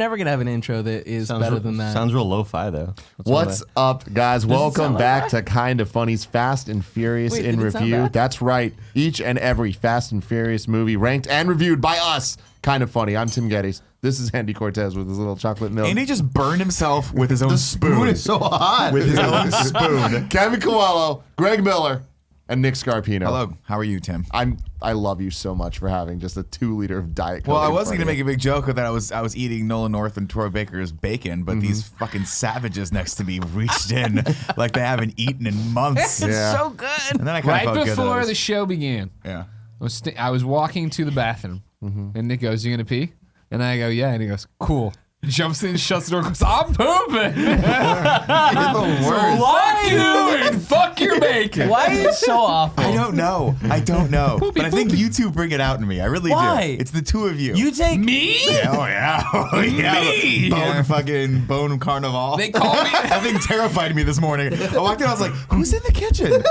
never going to have an intro that is better than that. Sounds real lo-fi, though. What's up, guys? Welcome back to Kind of Funny's Fast and Furious in Review. That's right. Each and every Fast and Furious movie ranked and reviewed by us. Kind of Funny. I'm Tim Gettys. This is Andy Cortez with his little chocolate milk. Andy just burned himself with his own spoon. Spoon is so hot. With his own spoon. Kevin Coelho, Greg Miller, and Nick Scarpino. Hello. How are you, Tim? I love you so much for having just a 2-liter of Diet Coke. Well, I wasn't going to make a big joke that I was eating Nolan North and Troy Baker's bacon, but these fucking savages next to me reached in like they haven't eaten in months. It's so good. And then I kind of Right felt before good the show began, yeah. I was walking to the bathroom, and Nick goes, "You gonna pee?" And I go, "Yeah." And he goes, "Cool." Jumps in, shuts the door, goes, "I'm pooping." You're the worst. Fuck you and fuck your bacon. Why are you so awful? I don't know. Poopy, But I think poopy. you two bring it out in me. I really Why? do. It's the two of you. You take Me? Oh, yeah. Oh, yeah. Me? Bone carnival. They call me. That thing terrified me this morning. I walked in, I was like, who's in the kitchen? And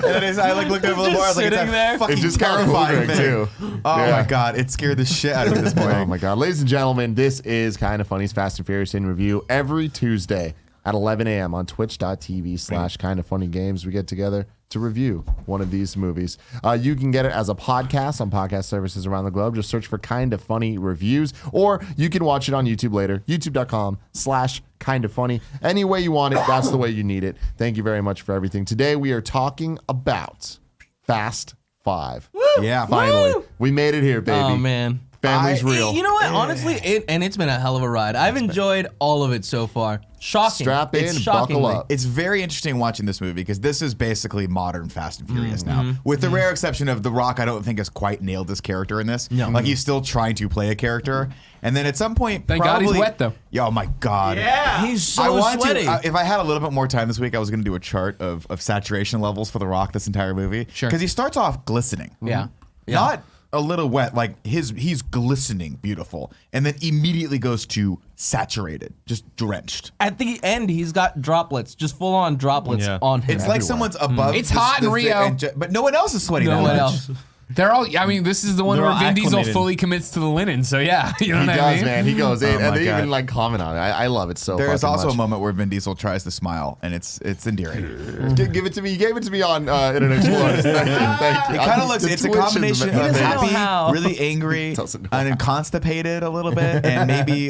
then I looked over the bar, I was like, it's sitting there? that fucking It just got terrifying moving, thing. too. Oh Yeah. my God, it scared the shit out of me this morning. Oh my God. Ladies and gentlemen, this is Kind of Funny's Fast and Furious in Review every Tuesday at 11 a.m. on twitch.tv/kindoffunnygames. We get together to review one of these movies. You can get it as a podcast on podcast services around the globe. Just search for Kind of Funny Reviews, or you can watch it on YouTube later, youtube.com/kindoffunny. Any way you want it, that's the way you need it. Thank you very much for everything. Today we are talking about Fast 5. Yeah. Finally. We made it here, baby. Oh, man. Family's real. You know what? Honestly, it's been a hell of a ride. I've enjoyed all of it so far. Shocking. Strap in, It's buckle shockingly. up. It's very interesting watching this movie because this is basically modern Fast and Furious now. With the rare exception of The Rock, I don't think has quite nailed this character in this. No. Like he's still trying to play a character. And then at some point, Thank God he's wet, though. Yeah, oh my God. Yeah. He's so I want sweaty. to. If I had a little bit more time this week, I was going to do a chart of saturation levels for The Rock this entire movie. Sure. Because he starts off glistening. Yeah. Not a little wet, like he's glistening beautiful, and then immediately goes to saturated, just drenched. At the end, he's got droplets, just full on droplets on him. It's like someone's above. It's hot in Rio. But no one else is sweating. no that one much. else. They're all. I mean, this is the one They're where all Vin Diesel acclimated. fully commits to the linen. So yeah, you know He what I does, mean. man. He goes in, Oh my and they God. even like comment on it. I love it so. There is fucking also much. a moment where Vin Diesel tries to smile, and it's endearing. Give it to me. You gave it to me on Internet Explorer. Thank you. Thank you. It kind of looks. It's a combination of doesn't know happy, how. really angry, Doesn't know and constipated a little bit, and maybe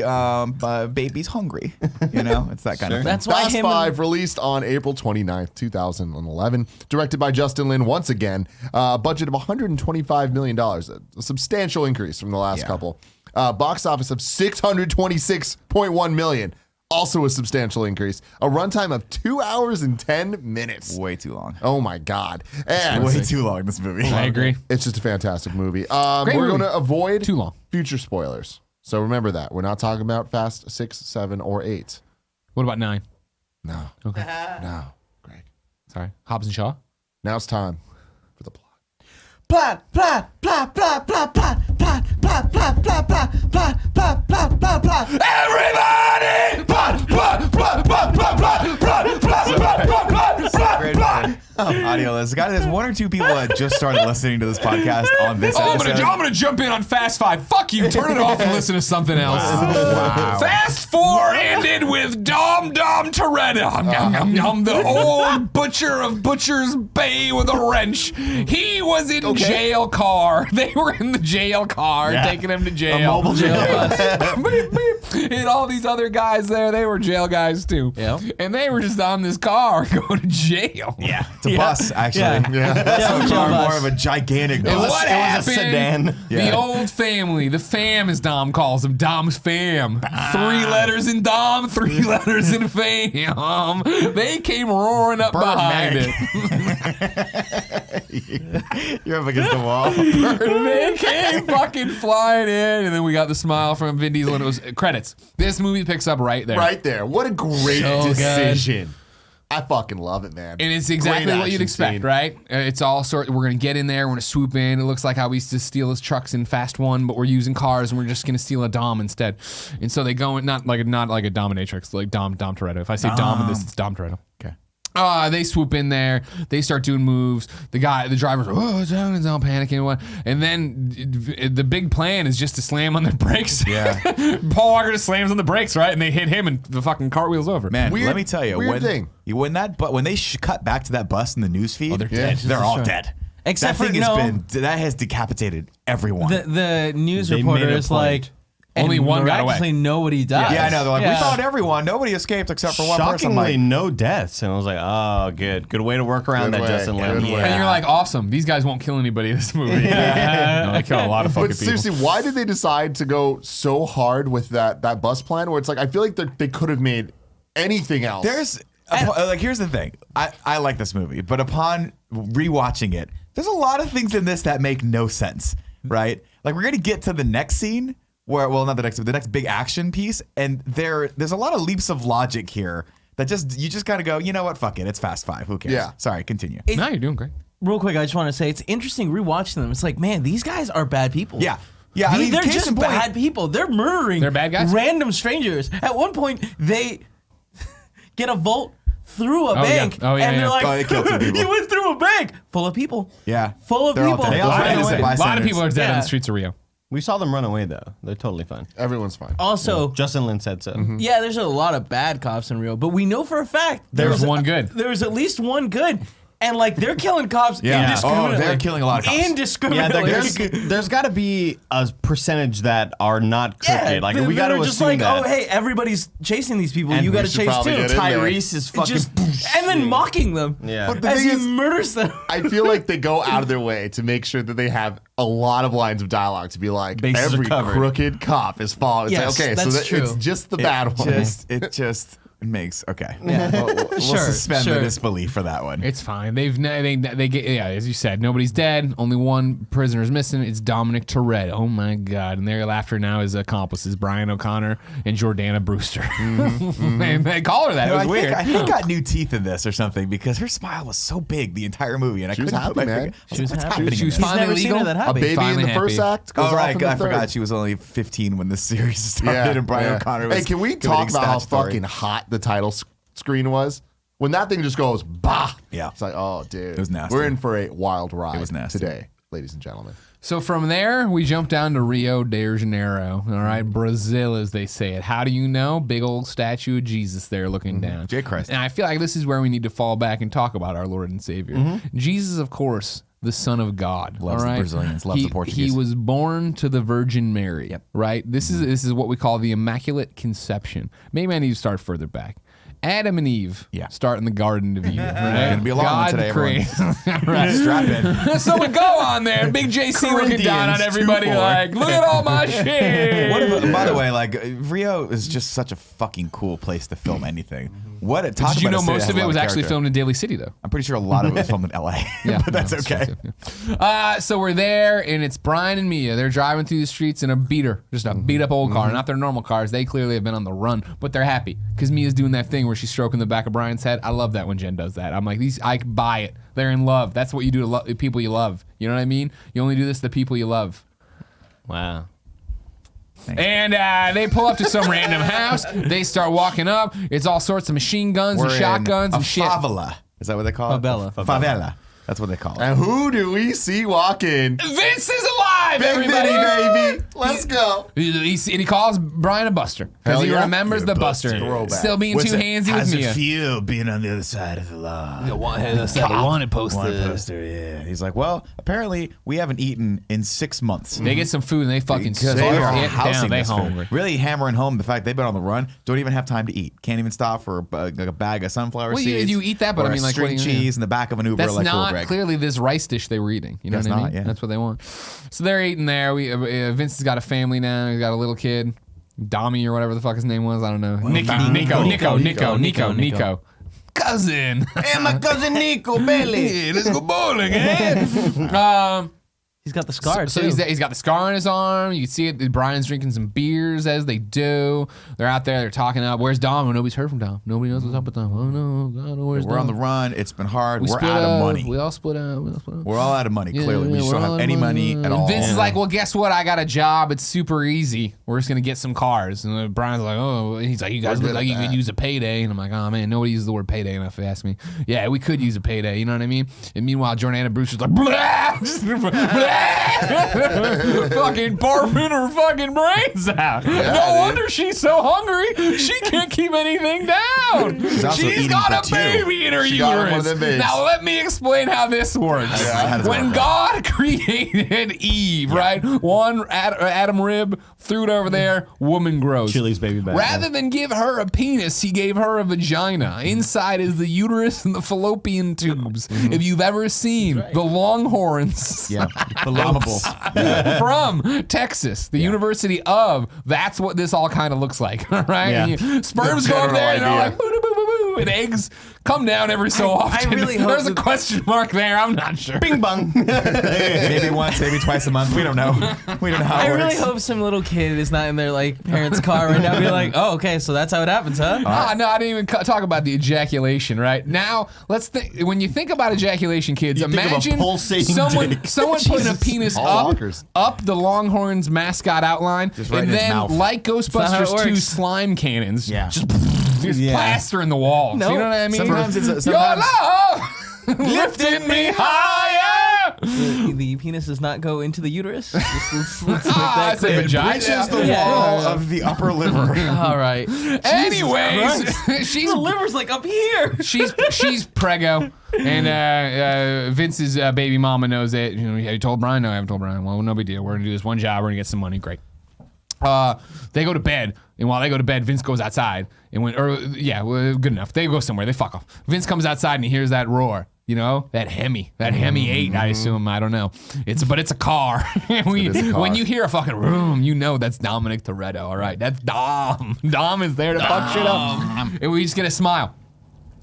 baby's hungry. You know, it's that kind of thing. That's why Fast him 5 released on April 29th, 2011. Directed by Justin Lin once again. Budget of $125 million. A substantial increase from the last couple. Box office of $626.1 million. Also a substantial increase. A runtime of 2 hours and 10 minutes. Way too long. Oh my God. And Way too long. This movie. I agree. it's just a fantastic movie. Great We're movie. going to avoid Too long. future spoilers. So remember that. We're not talking about Fast 6, 7, or 8. What about 9? No. Okay. No. Greg. Sorry, Hobbs and Shaw. Now it's time for the plot. plot, plot, plot, plot, plot, plot, plot, plot, plot, plot, plot, plot, plot, plot, plot, plot. Everybody! Plot, plot, plot, plot, plot, plot, plot, plot, plot, plot, plot, Great audio list. Guys, there's one or two people that just started listening to this podcast on this Oh, episode. I'm gonna jump in on Fast 5. Fuck you. Turn it off and listen to something else. Wow. Fast 4 ended with Dom Toretto. The old butcher of Butcher's Bay with a wrench. He was in jail car. They were in the jail car taking him to jail. A mobile jail bus. And all these other guys there, they were jail guys too. Yeah. And they were just on this car going to jail. Yeah, it's a bus, actually. Yeah. That's jail bus. more of a gigantic And bus. what a happened? sedan. The old family, the fam as Dom calls them, Dom's fam. 3 letters in Dom, 3 letters in fam. They came roaring up behind Mac. it. You're up against the wall. They came fucking flying in, and then we got the smile from Vin Diesel, and it was credits. This movie picks up right there. Right there. What a great So good. decision. I fucking love it, man. And it's exactly Great what you'd action expect, scene. right? It's all sort. We're gonna get in there. We're gonna swoop in. It looks like how we used to steal his trucks in Fast 1, but we're using cars, and we're just gonna steal a Dom instead. And so they go in, not like a dominatrix, like Dom Toretto. If I say Dom in this, it's Dom Toretto. Okay. They swoop in there. They start doing moves. The driver's like, oh, it's all panicking and what. And then the big plan is just to slam on the brakes. Yeah. Paul Walker just slams on the brakes, right? And they hit him and the fucking cartwheel's over. Man, Weird- let me tell you, weird thing. when they cut back to that bus in the newsfeed, they're dead. They're all dead. Except that for thing that has decapitated everyone. the news They reporter made a is point. like, Only and one got away. miraculously nobody died. yeah, I know. They're like, we found everyone. Nobody escaped except for one person. I'm Shockingly, like, no deaths. And I was like, oh, good way to work around Good that, way, Justin good Lin. way. And you're like, awesome. These guys won't kill anybody in this movie. No, they kill a lot of fucking But people. seriously, why did they decide to go so hard with that bus plan? Where it's like, I feel like they could have made anything else. here's the thing. I like this movie, but upon rewatching it, there's a lot of things in this that make no sense, right? Like, we're gonna get to the next scene where, well, not the next big action piece, and there's a lot of leaps of logic here that you just gotta go, you know what, fuck it, it's Fast Five, who cares? Yeah. Sorry, continue. No, you're doing great. Real quick, I just want to say it's interesting rewatching them. It's like, man, these guys are bad people. Yeah. I mean, they're case just in point- bad people. They're murdering They're bad guys? random strangers. At one point, they get a vault through a bank, yeah. Oh, yeah, and they're yeah. like, Oh, they killed two people. he went through a bank full of people. Yeah. Full of They're all people. dead. They all Those ran innocent away. A lot of bystanders. people are dead on Yeah. the streets of Rio. We saw them run away, though. They're totally fine. Everyone's fine. Also, Justin Lin said so. yeah, there's a lot of bad cops in Rio, but we know for a fact There's one good. There's at least one good. And like they're killing cops Yeah. indiscriminately. Oh, they're killing a lot of cops. Yeah, Indiscriminately. there's got to be a percentage that are not crooked. Like, we got to just assume like, that. oh, hey, everybody's chasing these people. And You we got to should chase probably too. get in there. Tyrese is fucking. Just, and then mocking them. Yeah. But the As thing he is, murders them. I feel like they go out of their way to make sure that they have a lot of lines of dialogue to be like, Bases are every covered. crooked cop is following. It's Yes, like, okay, so that's true. it's just the bad ones. It just makes okay. Yeah. We'll Sure, suspend sure. the disbelief for that one. It's fine. They get, yeah, as you said, nobody's dead. Only one prisoner's missing. It's Dominic Toretto. Oh my God! And they're after now his accomplices, Brian O'Connor and Jordana Brewster. They call her that. It was I weird. think I think got new teeth in this or something because her smile was so big the entire movie, and I She was couldn't happy, put my man. finger. I was She was like, what's happy. happening She in was this? finally never seen legal. her that A happy. baby in Finally the first happy. act goes Oh off right, in the I third. forgot she was only 15 when the series started, and Brian O'Connor was. Hey, can we committing talk about how statutory. fucking hot the title screen was? When that thing just goes, bah! Yeah. It's like, oh, dude. It was nasty. We're in for a wild ride was nasty. today, ladies and gentlemen. So from there, we jump down to Rio de Janeiro. All right, Brazil, as they say it. How do you know? Big old statue of Jesus there looking down. J. Christ. And I feel like this is where we need to fall back and talk about our Lord and Savior. Jesus, of course, the Son of God. Loves all the right? Brazilians, loves the Portuguese. He was born to the Virgin Mary. Yep. Right. This is what we call the Immaculate Conception. Maybe I need to start further back. Adam and Eve start in the Garden of Eden. Right? Gonna be a long one today, everyone. Right. Strap in. So we go on there, Big JC looking down on Corinthians everybody 2:4. like, look at all my shit. What about, by the way, like Rio is just such a fucking cool place to film anything. What Did you know most of it was actually filmed? filmed in Daly City, though? I'm pretty sure a lot of it was filmed in LA. but that's no, okay. true, yeah. So we're there, and it's Brian and Mia. They're driving through the streets in a beater, just a beat up old car, not their normal cars. They clearly have been on the run, but they're happy because Mia's doing that thing where she's stroking the back of Brian's head. I love that when Jen does that. I'm like, I buy it. They're in love. That's what you do to people you love. You know what I mean? You only do this to people you love. Wow. And they pull up to some random house. They start walking up. It's all sorts of machine guns and We're shotguns in and a shit. favela. Is that what they call it? Favela. Favela. That's what they call it. And who do we see walking? Vince is alive, Big everybody. Vinny, baby. Let's go. He calls Brian a buster because Hell he yeah. remembers You're the a buster. buster. Throwback. Still being too handsy with Mia. feel being on the other side of the law? Wanted poster. One poster, yeah. He's like, well, apparently we haven't eaten in 6 months. They get some food and they fucking Because start they are it housing down. They this food. hungry. Really hammering home the fact they've been on the run, don't even have time to eat. Can't even stop for a bag of sunflower Well, seeds. you eat that, but or I mean, a like, string what do you mean? cheese in the back of an Uber. That's like not Greg. clearly this rice dish they were eating. You know That's what I not, mean? yeah. That's what they want. So they're eating there. Vince has got a family now. He's got a little kid, Dommy or whatever the fuck his name was. I don't know. Nico. Cousin. Hey, my cousin Nico Bailey. Hey, let's go bowling, eh? He's got the scar, So too. he's got the scar on his arm. You can see it. Brian's drinking some beers as they do. They're out there. They're talking up. Where's Dom? Well, nobody's heard from Dom. Nobody knows what's up with Dom. Oh, no. God, where's We're Dom? on the run. It's been hard. We're split out of up. money. We all split out. We're all out of money, clearly. We just we're don't all have out of any money at all. Vince is like, well, guess what? I got a job. It's super easy. We're just going to get some cars. And Brian's like, oh, he's like, you guys look like you could use a payday. And I'm like, oh, man, nobody uses the word payday enough, if you ask me. Yeah, we could use a payday. You know what I mean? And meanwhile, Jordana Brewster's like, blah, blah, fucking barfing her fucking brains out. No wonder she's so hungry. She can't keep anything down. also She's eating got for a two. baby in her She got one of uterus. them babes. Now let me explain how this works. How does it When work? God created Eve, right? One Adam rib, threw it over there, woman grows. Chili's baby back. Rather than give her a penis, he gave her a vagina. Inside is the uterus and the fallopian tubes. If you've ever seen the Longhorns Yeah. The Lamables. from Texas, the University of, that's what this all kind of looks like, all right? Yeah. And sperms go up general there and they're idea. like, boo, boo, boo, boo, and eggs come down every so often. really hope There's a that- question mark there. I'm not sure. Bing bong. Maybe once, maybe twice a month. We don't know. We don't know how it I works. really hope some little kid is not in their like parents' car right now, be like, "Oh, okay, so that's how it happens, huh?" No, I didn't even talk about the ejaculation, right? Now, let's think. When you think about ejaculation, kids, You think of a imagine pulsating someone dick. putting a penis All up, walkers. up the Longhorns mascot outline, Just right and in its then, mouth. like not how it Ghostbusters 2 works. slime cannons, Yeah. just plaster in the walls. No. You know what I mean? Sometimes it's Your sometimes love lifting me higher. The penis does not go into the uterus. Let's make Ah, that it's a clear. vagina. breaches the Yeah. wall of the upper liver. All right. Anyways, she's The liver's like up here. she's preggo, and Vince's baby mama knows it. You know, have you told Brian? No, I haven't told Brian. Well, no big deal. We're gonna do this one job. We're gonna get some money. Great. They go to bed, and while they go to bed, Vince goes outside. And good enough. They go somewhere. They fuck off. Vince comes outside and he hears that roar. You know, that Hemi 8, I assume. I don't know. It's a car. When you hear a fucking room, you know that's Dominic Toretto. All right, that's Dom. Dom is there to fuck shit up, and we just get a smile.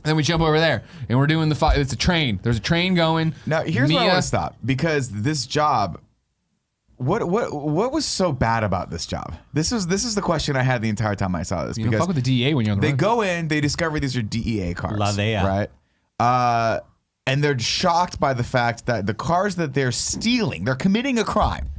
Then we jump over there, and we're doing it's a train. There's a train going. Now, here's where I Mia- want to stop, because this job, what was so bad about this job? This is the question I had the entire time I saw this. You don't Because fuck with the DEA when you're on the they run. go in, they discover these are DEA cars. La Dea. Right? And they're shocked by the fact that the cars that they're stealing, they're committing a crime.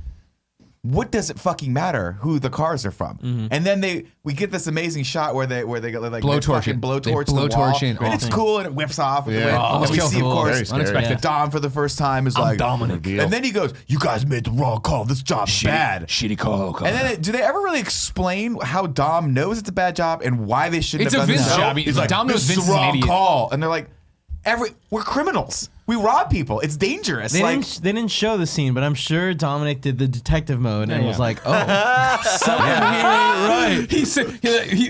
What does it fucking matter who the cars are from? And then we get this amazing shot where they get like Blowtorch they it. fucking blowtorch They the wall, blowtorch in. and it's Awesome. cool and it whips off. And, Yeah. and we see, of Cool. course, Very scary. Unexpected. Dom for the first time is like Dominic. and then he goes, "You guys made the wrong call. This job's bad." Shitty call. And then do they ever really explain how Dom knows it's a bad job and why they shouldn't It's have a done Vince this? job. He's like, Dom knows "This Vince is is the an wrong idiot." call," and they're like, we're criminals. We rob people. It's dangerous. They, Like, they didn't show the scene, but I'm sure Dominic did the detective mode and was like, "Oh, something here ain't right." He said,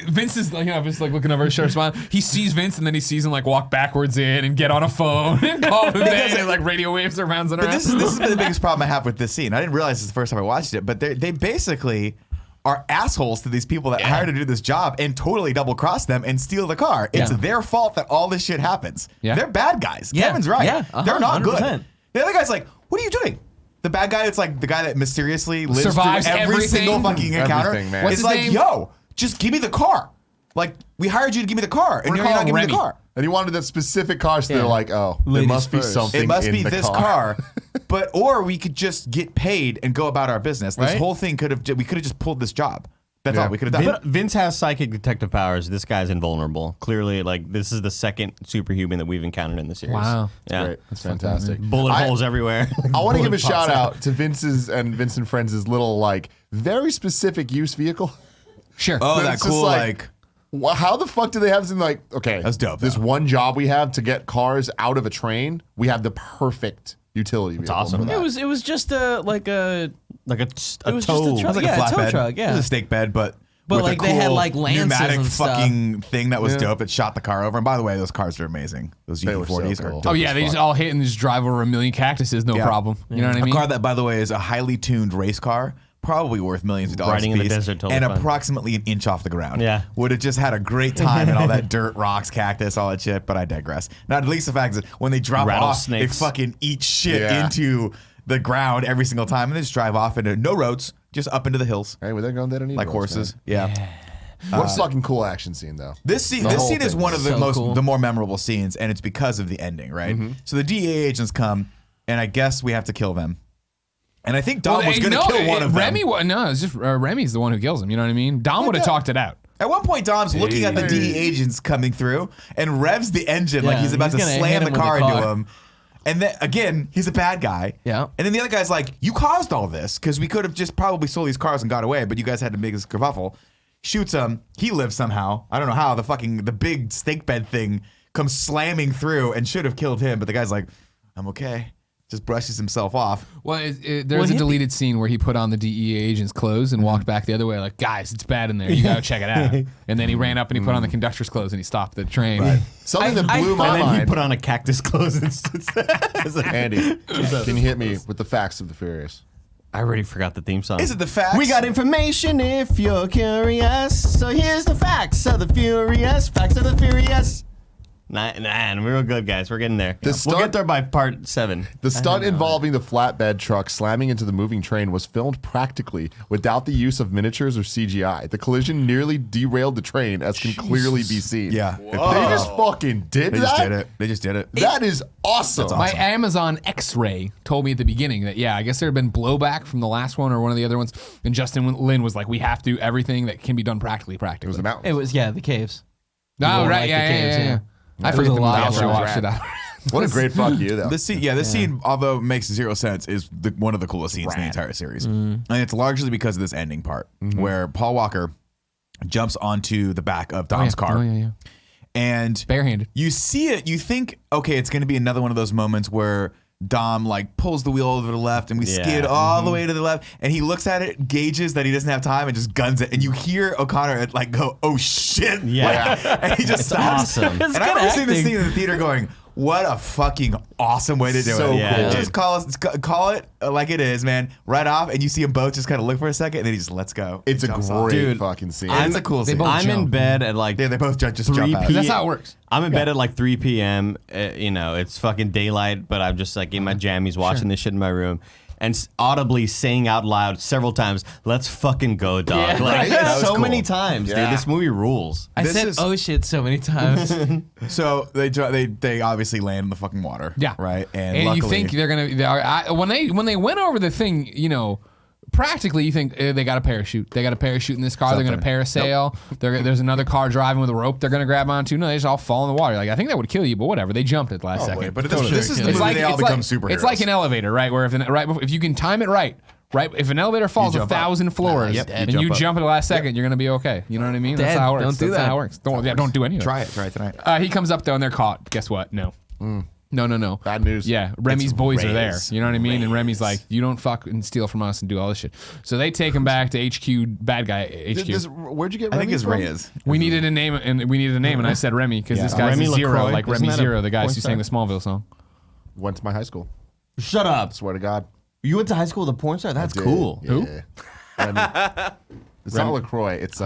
Vince is like, Vince is like looking over his shoulder, smiling. He sees Vince, and then he sees him like walk backwards in and get on a phone and call him in, and like radio waves are bouncing but around. this is the biggest problem I have with this scene. I didn't realize this the first time I watched it, but they basically are assholes to these people that hired to do this job and totally double cross them and steal the car. It's Yeah. their fault that all this shit happens. Yeah. They're bad guys. Yeah. Kevin's right. Yeah. They're not 100%. good. The other guy's like, "What are you doing?" The bad guy, it's like the guy that mysteriously lives Survives through every everything. single fucking encounter. Everything, man. What's It's his like, name? "Yo, just give me the car. Like, we hired you to give me the car, and We're you're not calling giving me the Remy. car." And he wanted that specific car, so they're Yeah. like, oh, there Ladies must be first. something It must in be the this car. Or we could just get paid and go about our business. This Right? whole thing we could have just pulled this job. That's Yeah. all we could have done. Vince has psychic detective powers. This guy's invulnerable. Clearly, like, this is the second superhuman that we've encountered in the series. Wow. Yeah. Great. That's fantastic. Bullet I- holes everywhere. I want to give a Bullet shout pops out to Vince's and Vince and Friends' little, like, very specific use vehicle. Sure. Oh, But that it's just cool, like How the fuck do they have something like, okay, That's dope, this though. one job we have to get cars out of a train, we have the perfect utility vehicle. awesome. for that. It was just like a Like a It was toe. just a truck. it was like Yeah, a a tow flatbed. truck, yeah. It was a stake bed, but But, with a like, they had, cool like, lances pneumatic and stuff. fucking thing that was dope that shot the car over. And by the way, those cars are amazing. Those They were so GT40s are cool. dope. Oh yeah, as they fuck. just all hit and just drive over 1 million cactuses, no Yeah. problem. You know what I mean? A car that, by the way, is a highly tuned race car, probably worth millions of dollars Riding a in the piece, desert, totally and fine. approximately an inch off the ground. Yeah. Would have just had a great time and all that dirt, rocks, cactus, all that shit, but I digress. Not at least the fact is when they drop off, they Rattlesnakes. fucking eat shit Yeah. into the ground every single time, and they just drive off into no roads, just up into the hills Hey, well, they're going. They don't need like roads, horses. man. Yeah. What a fucking cool action scene, though. This scene whole is thing one is of the so cool. more memorable scenes, and it's because of the ending, right? So the DEA agents come, and I guess we have to kill them. And I think Dom was going to kill one of them. Remy, no, it's just Remy's the one who kills him. You know what I mean? Dom would have talked it out. At one point, Dom's looking at the DEA agents coming through and revs the engine like Yeah, he's about he's to gonna slam hit the him with car the into car. him. And then again, he's a bad guy. Yeah. And then the other guy's like, "You caused all this because we could have just probably stole these cars and got away, but you guys had to make this kerfuffle." Shoots him. He lives somehow. I don't know how. The big snake bed thing comes slamming through and should have killed him, but the guy's like, "I'm okay." Just brushes himself off. Well, there's a deleted scene where he put on the DEA agent's clothes and walked back the other way, like, guys, it's bad in there. You gotta check it out. And then he ran up and he put on the conductor's clothes and he stopped the train. Something that blew my And then he mind. put on a cactus clothes and Andy, can you hit me with the facts of the Furious? I already forgot the theme song. Is it the facts? We got information if you're curious. So here's the facts of the Furious. Facts of the Furious. Nah, we're real good, guys. We're getting there. We'll stunt- get there by part 7. The stunt involving the flatbed truck slamming into the moving train was filmed practically without the use of miniatures or CGI. The collision nearly derailed the train, as can clearly be seen. Yeah. They just fucking did They that? just did it. They just did it. That is awesome. My Amazon X-ray told me at the beginning that, I guess there had been blowback from the last one or one of the other ones. And Justin Lin was like, we have to do everything that can be done practically. It was a mountain. It was the caves. No, People right, like the yeah. caves, I There forget was the a movie lot after I of watched it out. What a great fuck you, though. This scene, although it makes zero sense, is one of the coolest scenes in the entire series. And it's largely because of this ending part where Paul Walker jumps onto the back of Dom's car. Oh, yeah. And Barehanded. you see it, you think, okay, it's going to be another one of those moments where Dom like pulls the wheel over to the left and we skid all the way to the left, and he looks at it, gauges that he doesn't have time, and just guns it. And you hear O'Connor like go, "Oh shit!" Yeah. and he just stops. awesome. And I remember seeing this scene in the theater, going, "What a fucking awesome way to do So it!" cool. Just call it like it is, man. Right off, and you see them both just kind of look for a second, and then he just lets go. It's a Jumps off. great Dude, fucking scene. It's a cool scene. both I'm in jump. bed at like Yeah, they both just 3 jump out. p.m. That's how it works. I'm in bed at like 3 p.m. It's fucking daylight, but I'm just like in my jammies watching this shit in my room and audibly saying out loud several times, "Let's fucking go, dog." Yeah. Like Right? That was so cool. many times, Yeah. dude. This movie rules. I This said, is- "Oh shit," so many times. So they obviously land in the fucking water. Yeah. Right. And luckily, you think they're gonna when they went over the thing, practically you think they got a parachute. They got a parachute in this car. They're gonna parasail. There's another car driving with a rope. They're gonna grab onto. No, they just all fall in the water. Like, I think that would kill you, but whatever. They jumped at the last second. but this is the movie they all become superheroes. It's like an elevator, right? Where if you can time it right. If an elevator falls jump up. 1,000 floors Yep. and You you jump up. jump at the last second, you're gonna be okay. You know what I mean? That's Dad, how it works. don't do That's that. how it works. Don't do any of it. Try it tonight. He comes up though and they're caught. Guess what? No. No. Bad news. Yeah, Remy's boys are there. Reyes. You know what I mean? And Remy's like, you don't fuck and steal from us and do all this shit. So they take him back to HQ, bad guy HQ. Where'd you get I think Remy it's from? Reyes. We needed a name, and I said Remy because this guy's Remy a Zero, LaCroix. like Isn't Remy that a Zero, the guys porn who sang the star? Smallville song. Went to my high school. Shut up. Swear to God. You went to high school with a porn star? That's Did. cool. Yeah. Who? Remy. It's not LaCroix. It's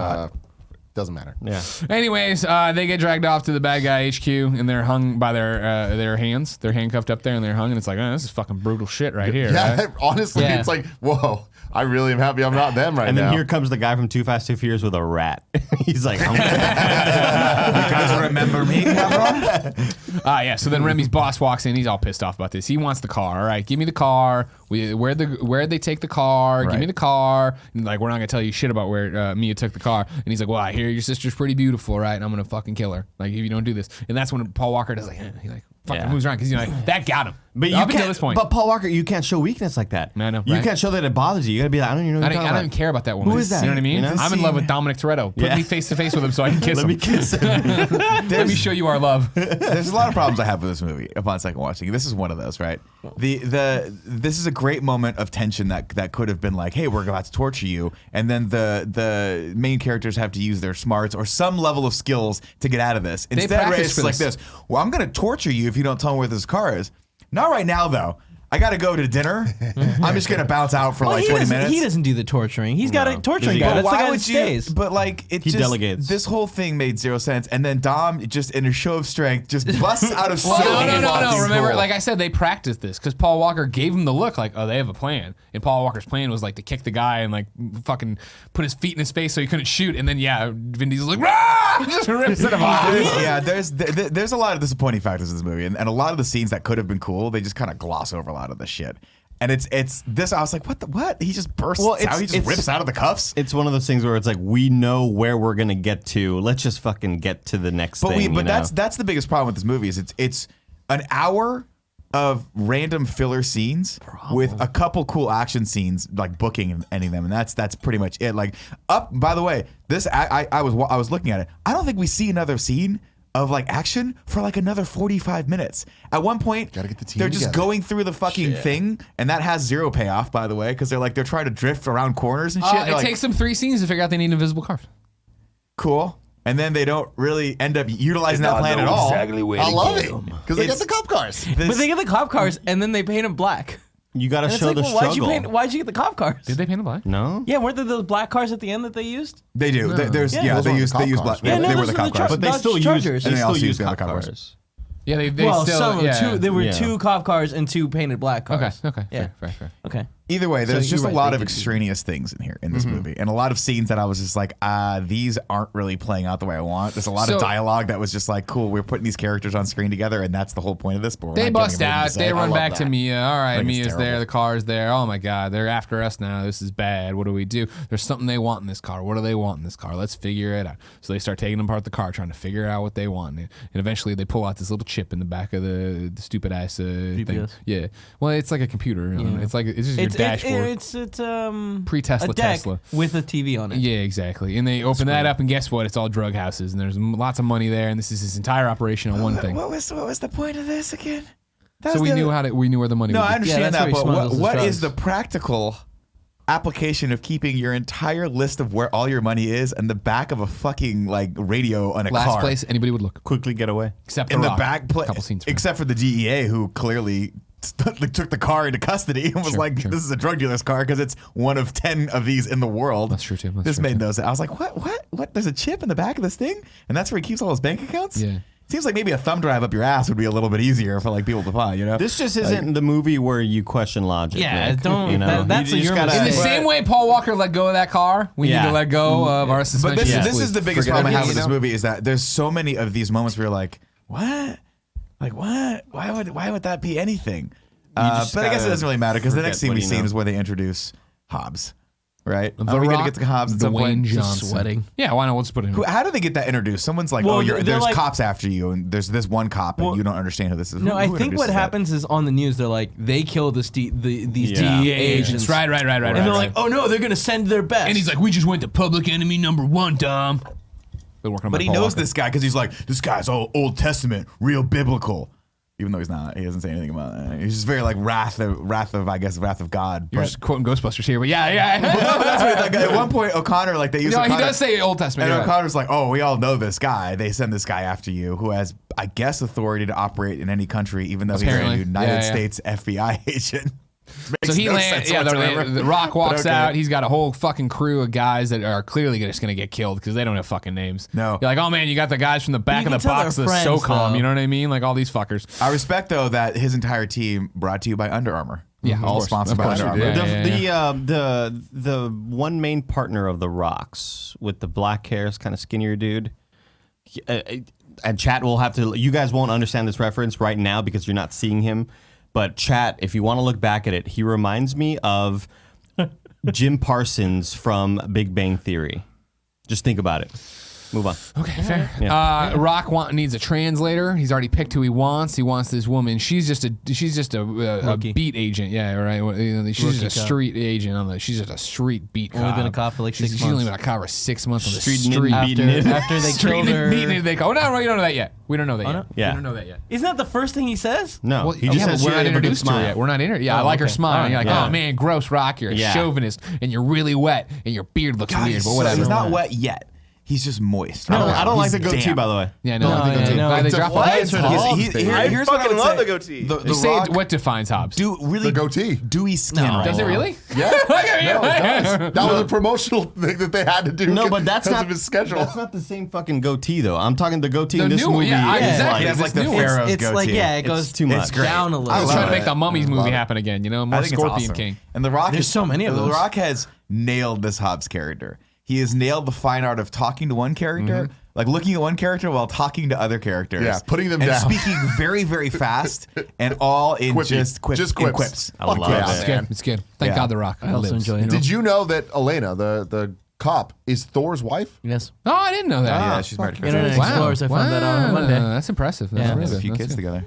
doesn't matter. Yeah. Anyways, they get dragged off to the bad guy HQ, and they're hung by their hands. They're handcuffed up there, and they're hung, and it's like, this is fucking brutal shit right here. Yeah, Right? honestly, Yeah. it's like, whoa, I really am happy I'm not them right And now. then here comes the guy from Too Fast, Too Furious with a rat. He's like, You guys remember me, Cameron? Yeah. So then Remy's boss walks in. He's all pissed off about this. He wants the car. All right, give me the car. Where'd they take the car? Give me the car. And like, we're not gonna tell you shit about where Mia took the car. And he's like, well, I hear your sister's pretty beautiful, right? And I'm gonna fucking kill her. Like, if you don't do this. And that's when Paul Walker does like, he like fucking Yeah. moves around because that got him. but you up until can't. this point. But Paul Walker, you can't show weakness like that. I know, You right? can't show that it bothers you. You gotta be like, I don't even know what I you're don't talking even about. care about that woman. Who is that? You know what I mean? You know? I'm in love with Dominic Toretto. Put Yeah. me face to face with him so I can kiss Let him. me kiss him. Let me show you our love. There's a lot of problems I have with this movie upon second watching. This is one of those, right? This is a great moment of tension that could have been like, hey, we're about to torture you, and then the main characters have to use their smarts or some level of skills to get out of this. Instead, practice Reyes for is like this. this. Well, I'm going to torture you if you don't tell me where this car is. Not right now, though. I got to go to dinner. I'm just going to bounce out for like 20 minutes. He doesn't do the torturing. He's got a torturing Does he guy. go? That's the Why guy that would you? stays. But like, it He just delegates. this whole thing made zero sense. And then Dom just in a show of strength just busts out of Well, so no. many fucking Remember, cool. like I said, they practiced this because Paul Walker gave him the look like, oh, they have a plan. And Paul Walker's plan was like to kick the guy and like fucking put his feet in his face so he couldn't shoot. And then Vin Diesel's like, rah! Just rips it off. Yeah, there's a lot of disappointing factors in this movie, and a lot of the scenes that could have been cool, they just kind of gloss over a lot of the shit. And it's this. I was like, what? He just bursts out. He just rips out of the cuffs. It's one of those things where it's like we know where we're gonna get to. Let's just fucking get to the next thing. But that's the biggest problem with this movie is it's an hour of random filler scenes with a couple cool action scenes like booking and ending them, and that's pretty much it. Like by the way, this I was looking at it. I don't think we see another scene of like action for like another 45 minutes. At one point, Gotta get the team they're just together. going through the fucking thing, and that has zero payoff, by the way, because they're trying to drift around corners and shit. It They're like, takes them 3 scenes to figure out they need invisible cars. cool. And then they don't really end up utilizing that plan at all. I love it because they get the cop cars. But they get the cop cars and then they paint them black. you gotta And it's show like, the well, struggle. why'd you get the cop cars? Did they paint them black? No. Yeah, weren't there those black cars at the end that they used? They do. There's Yeah. Those they weren't use the they cop use cars, black. right? They no, were those the were cop the cars. But they Dodge still use. Chargers. They And they still also use use the cop cop cars. cars. Yeah, they Well, still. some of Yeah. them, there were Yeah. 2 cop cars and 2 painted black cars. Okay. Yeah. Fair. Okay. Either way, there's So just you're a right, lot they of did use extraneous things in here in this movie, and a lot of scenes that I was just like, these aren't really playing out the way I want. There's a lot of So- dialogue that was just like, cool, we're putting these characters on screen together, and that's the whole point of this. But we're They not bust giving them out. to They say. I run love back to that. Mia. All right, think it's Mia's there. terrible. The car's there. Oh my God, they're after us now. This is bad. What do we do? There's something they want in this car. What do they want in this car? Let's figure it out. So they start taking apart the car, trying to figure out what they want. And eventually they pull out this little chip in the back of the stupid ass thing. GPS? Yeah. Well, it's like a computer. You know? Yeah. It's just your dashboard. It's Pre-Tesla a deck Tesla. with a TV on it. Yeah, exactly. And they open that up, and guess what? It's all drug houses, and there's lots of money there. And this is his entire operation on one thing. What was the point of this again? So we knew where the money. No, would I be. understand that's that, where he but smuggles his what drugs. is the practical application of keeping your entire list of where all your money is in the back of a fucking like radio on a Last car? place anybody would look, Quickly get away. except In the Rock. back place, Couple scenes. except for the DEA, who clearly took the car into custody and was Sure, like, sure. "This is a drug dealer's car because it's one of 10 of these in the world." That's true, too. That's This true, made too. no sense. I was like, "What? There's a chip in the back of this thing, and that's where he keeps all his bank accounts." Yeah. Seems like maybe a thumb drive up your ass would be a little bit easier for like people to find. You know, This just isn't the movie where you question logic. Yeah, Nick. don't- You know, that's you your just mistake. In the Right. same way Paul Walker let go of that car, we need Yeah. to let go of our But suspension. this is the biggest Forget problem I have everything, with this you know? movie is that there's so many of these moments where you're like, what? Like what? Why would that be anything? just But I guess it gotta doesn't really matter because the forget next scene what we you see know. is where they introduce Hobbs, right? The Are we gonna Rock, get to Hobbs at some Dwayne point? Johnson. sweating. Yeah, why not? Let's put it in. How do they get that introduced? Someone's like, Well, oh, they're there's like- cops after you, and there's this one cop, and Well, you don't understand who this is. No, Who I think what introduces that? happens is on the news, they're like, they killed these Yeah. DEA agents. Right. And they're like, oh no, they're going to send their best. And he's like, we just went to public enemy number 1, Dom. They're working on But my he Paul knows Walker. this guy because he's like, this guy's all Old Testament, real biblical. Even though he's not, he doesn't say anything about that. He's just very like wrath of God. You're But just quoting Ghostbusters here, but yeah. that's what that guy, at one point, O'Connor, like they use No, he O'Connor, does say Old Testament. and you're right. O'Connor's like, oh, we all know this guy. They send this guy after you, who has, I guess, authority to operate in any country, even though Apparently. he's a United Yeah. States FBI agent. So Makes he no lands. sense Yeah, whatsoever. the Rock walks But okay. out. He's got a whole fucking crew of guys that are clearly just gonna get killed because they don't have fucking names. No. You're like, oh man, you got the guys from the back You of the can tell box, they're the friends, SOCOM. though. You know what I mean? Like all these fuckers. I respect though that his entire team brought to you by Under Armour. Yeah, of all course. sponsored Of by course Under we Armour. did. Yeah. The one main partner of the Rocks with the black hairs, kind of skinnier dude. And chat will have to. You guys won't understand this reference right now because you're not seeing him. But chat, if you want to look back at it, he reminds me of Jim Parsons from Big Bang Theory. Just think about it. Move on. Okay, fair. Yeah. Rock needs a translator. He's already picked who he wants. He wants this woman. She's just a Rookie. beat agent. Yeah, right. Well, you know, she's Rookie just a cop. street agent. She's just a street beat Only cop. been a cop for like She's 6 only months. been a cop for 6 months on the Street street. and beating it. After they Street killed and her. beating it, they go. Oh no, we don't know that yet. We don't know that yet. no? Yeah. We don't know that yet. Isn't that the first thing he says? No, Well, he just yeah, says but we're she not have a good introduced to her smile. yet. We're not introduced. Yeah, I Oh, like her okay. smile. And you're like, Yeah. oh man, gross, Rock. You're a Yeah. chauvinist, and you're really wet, and your beard looks weird. But So whatever. he's not wet yet. he's just moist. I don't like He's the goatee, damp. by the way. Yeah, no, No, I think yeah, no, they it's drop a- the what? heads. I Here's what I fucking would love say. the goatee. They say what defines Hobbs? The goatee. Dewy skin. No. right Does it now. really? Yeah. That was a promotional thing that they had to do. No, but that's because not of his schedule. That's not the same fucking goatee though. I'm talking the goatee The in this new one, movie. yeah, is exactly. He has like the This new one. pharaoh's It's like, goatee. yeah, it goes too much. It's great. down a little. I was love trying to it. make the Mummies movie Love it. happen again. You know, I more think it's Scorpion awesome. King. And The Rock. There's so many of The those. Rock has nailed this Hobbs character. He has nailed the fine art of talking to one character, like looking at one character while talking to other characters. Yeah, putting them and down. speaking very, very fast, and all in Quippy. just quips. Just in quips. I Fuck love yeah, it. It's man. good. It's good. Thank Yeah. God The Rock. I also lives. enjoy it. Did you know that Elena, the cop, is Thor's wife? Yes. Oh, I didn't know that. Yeah, she's married. Internet Explorers, I found that out on Monday. That's impressive. That's Yeah. really Has a good. few That's kids good. together.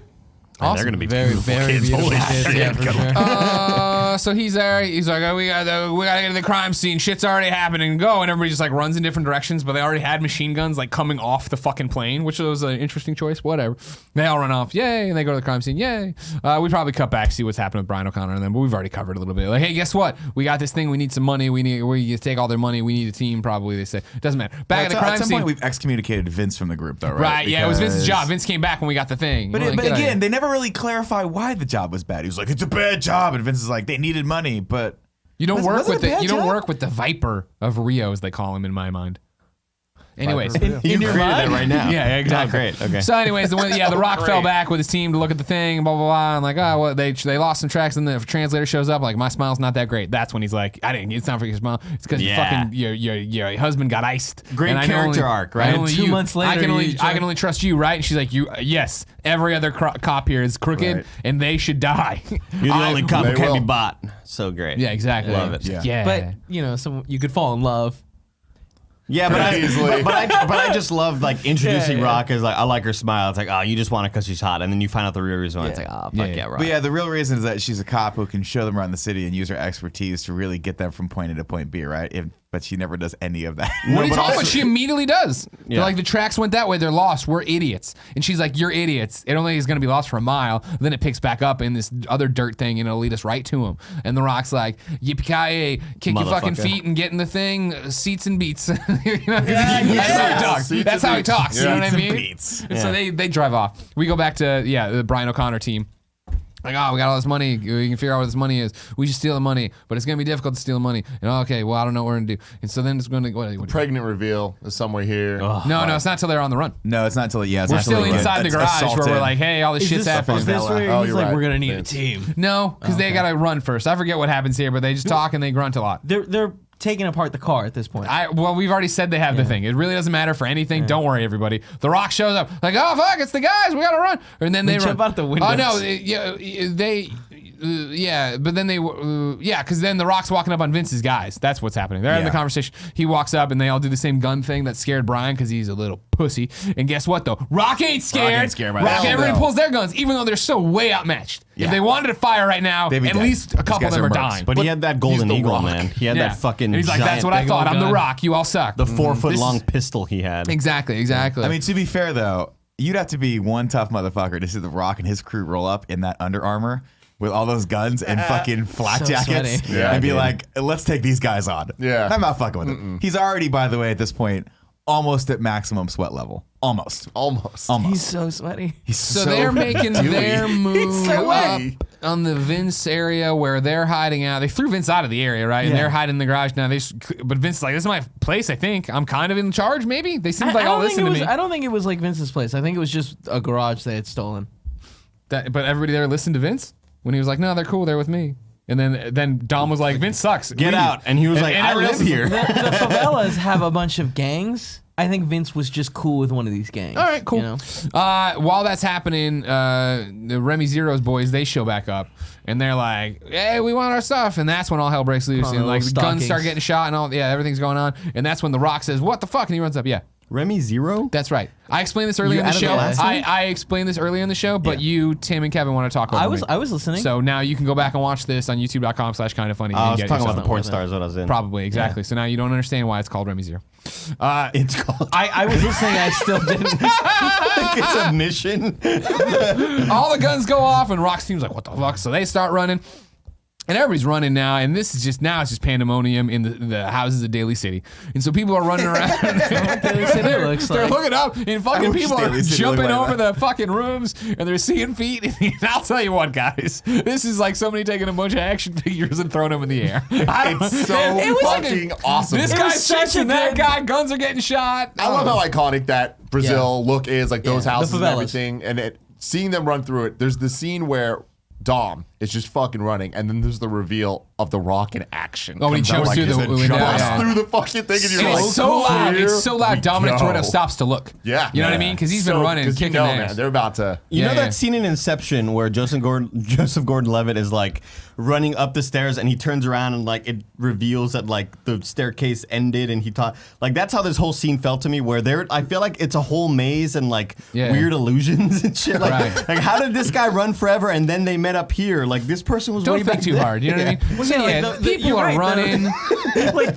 Man, they're gonna be Very, beautiful very kids. beautiful Holy kids. shit. Yeah, for sure. So he's there. He's like, oh, we gotta get to the crime scene. Shit's already happening. Go, and everybody just like runs in different directions. But they already had machine guns like coming off the fucking plane, which was an interesting choice. Whatever. They all run off. Yay! And they go to the crime scene. Yay! We probably cut back, see what's happening with Brian O'Connor and them. But we've already covered it a little bit. Like, hey, guess what? We got this thing. We need some money. We take all their money. We need a team. Probably they say doesn't matter. Back at the crime At some scene. point, we've excommunicated Vince from the group, though, right? Right, yeah, it was Vince's Because- job. Vince came back when we got the thing. But, We're like, but get out of again, here. they never really clarify why the job was bad. He was like, "It's a bad job," and Vince is like, "They needed money, but You don't Was- work was it with a the bad you don't job? work with the Viper of Rio, as they call him in my mind. Anyways, You created that right now. yeah, exactly. Oh, great. Okay. So, anyways, the Rock fell back with his team to look at the thing, blah blah blah. And like, oh, well, they lost some tracks, and the translator shows up, like, my smile's not that great. That's when he's like, it's not for your smile. It's because Yeah. your husband got iced. Great And I can character only- arc, right? I only 2 you- months later, I you can only trust you, right? And she's like, yes. Every other cop here is crooked, Right. and they should die. You're the only cop They who can't be will. bought. So great. Yeah, exactly. Love it. Yeah. But, you know, so you could fall in love. Yeah, but I, Easily. but I just love like introducing Yeah, yeah. Rock as like, I like her smile. It's like, oh, you just want it because she's hot, and then you find out the real reason why. It's like, oh, fuck yeah, Rock. But yeah, the real reason is that she's a cop who can show them around the city and use her expertise to really get them from point A to point B, right? But she never does any of that. What are you but talking also- about? She immediately does. They're Yeah. like, the tracks went that way. They're lost. We're idiots. And she's like, you're idiots. It only is going to be lost for a mile. Then it picks back up in this other dirt thing and it'll lead us right to him. And The Rock's like, yippee-ki-yay, kick your fucking Motherfucker. feet and get in the thing, seats and beats. You know, that's how he talks. Seats That's and how he beats. talks. You know what I Seats and mean? beats. And so they drive off. We go back to, the Brian O'Connor team. Like, oh, we got all this money. We can figure out what this money is. We should steal the money, but it's going to be difficult to steal the money. And okay, well, I don't know what we're going to do. And so then it's going to what Pregnant reveal is somewhere here. No, it's not till they're on the run. No, it's not until it's We're not till still they get inside the garage where assaulted. we're like, hey, all this shit's happening. Is this where Oh, he's you're like, right. we're going to need a Vince. team? No, because they got to run first. I forget what happens here, but they just talk and they grunt a lot. They're taking apart the car at this point. Well, we've already said they have the thing. It really doesn't matter for anything. Don't worry, everybody. The Rock shows up, like, oh fuck, it's the guys. We gotta run. And then they run. jump out the windows. Oh no, but then because then the Rock's walking up on Vince's guys. That's what's happening. They're having the Yeah. conversation. He walks up and they all do the same gun thing that scared Brian because he's a little pussy. And guess what though? Rock ain't scared. ain't scared by Rock, that. everybody No. pulls their guns, even though they're so way outmatched. If Yeah. they wanted to fire right now, They'd be at dead. least a These couple of guys them are are mercs. dying. But he had that golden the eagle, Rock. man. He had that fucking. And he's like, giant, that's what I big thought. old I'm the gun. Rock. You all suck. The 4 foot This long is- pistol he had. Exactly. I mean, to be fair though, you'd have to be one tough motherfucker to see The Rock and his crew roll up in that Under Armour with all those guns and fucking flak So jackets sweaty. Yeah, and be dude. like, let's take these guys on. Yeah. I'm not fucking with him. He's already, by the way, at this point, almost at maximum sweat level. Almost. He's so sweaty. He's So they're making their move so up witty. on the Vince area where they're hiding out. They threw Vince out of the area, right? And Yeah. they're hiding in the garage now. But Vince is like, this is my place, I think. I'm kind of in charge, maybe? They seemed like, oh, listen to me. I don't think it was like Vince's place. I think it was just a garage they had stolen. But everybody there listened to Vince when he was like, no, they're cool. They're with me. And then Dom was like, Vince sucks. Get leave. out. And he was like, I everybody live else was here. The favelas have a bunch of gangs. I think Vince was just cool with one of these gangs. All right, cool. You know? While that's happening, the Remy Zero's boys, they show back up. And they're like, hey, we want our stuff. And that's when all hell breaks loose. Oh, And like little guns stockings. start getting shot and all, everything's going on. And that's when The Rock says, what the fuck? And he runs up, yeah. Remy Zero? That's right. I explained this earlier You in the added the show. last one? I explained this earlier in the show, but you, Tim, and Kevin want to talk over me. I was listening. So now you can go back and watch this on youtube.com/kindafunny. I and was get talking yourself- about the porn stars what I was in. Probably, exactly. So now you don't understand why it's called Remy Zero. It's called. I was listening. I still didn't. It's a mission. All the guns go off, and Rock's team's like, what the fuck? So they start running. And everybody's running now, and this is just now it's just pandemonium in the houses of Daly City, and so people are running around. They're looking up, and fucking people are jumping over the fucking rooms, and they're seeing feet. And I'll tell you what, guys, this is like somebody taking a bunch of action figures and throwing them in the air. It's so fucking awesome. This guy's chasing that guy. Guns are getting shot. I love how iconic that Brazil look is, like those houses and favelas. everything, and seeing them run through it. There's the scene where Dom is just fucking running, and then there's the reveal of The Rock in action. Oh, he jumps through the window. Jumps through the fucking thing, and you're like, it's so loud. It's so loud. Dominic go. Toretto stops to look. Yeah. You know what I mean? Because he's been running, kicking ass. man, they're about to. You know Yeah. that scene in Inception where Joseph Gordon-Levitt is like running up the stairs and he turns around and like it reveals that like the staircase ended and he thought like that's how this whole scene felt to me where I feel like it's a whole maze and like weird illusions and shit. Like, like how did this guy run forever and then they met up here? Like this person was way Don't back think too then. hard. You know what I mean? Well, yeah, people are running. Like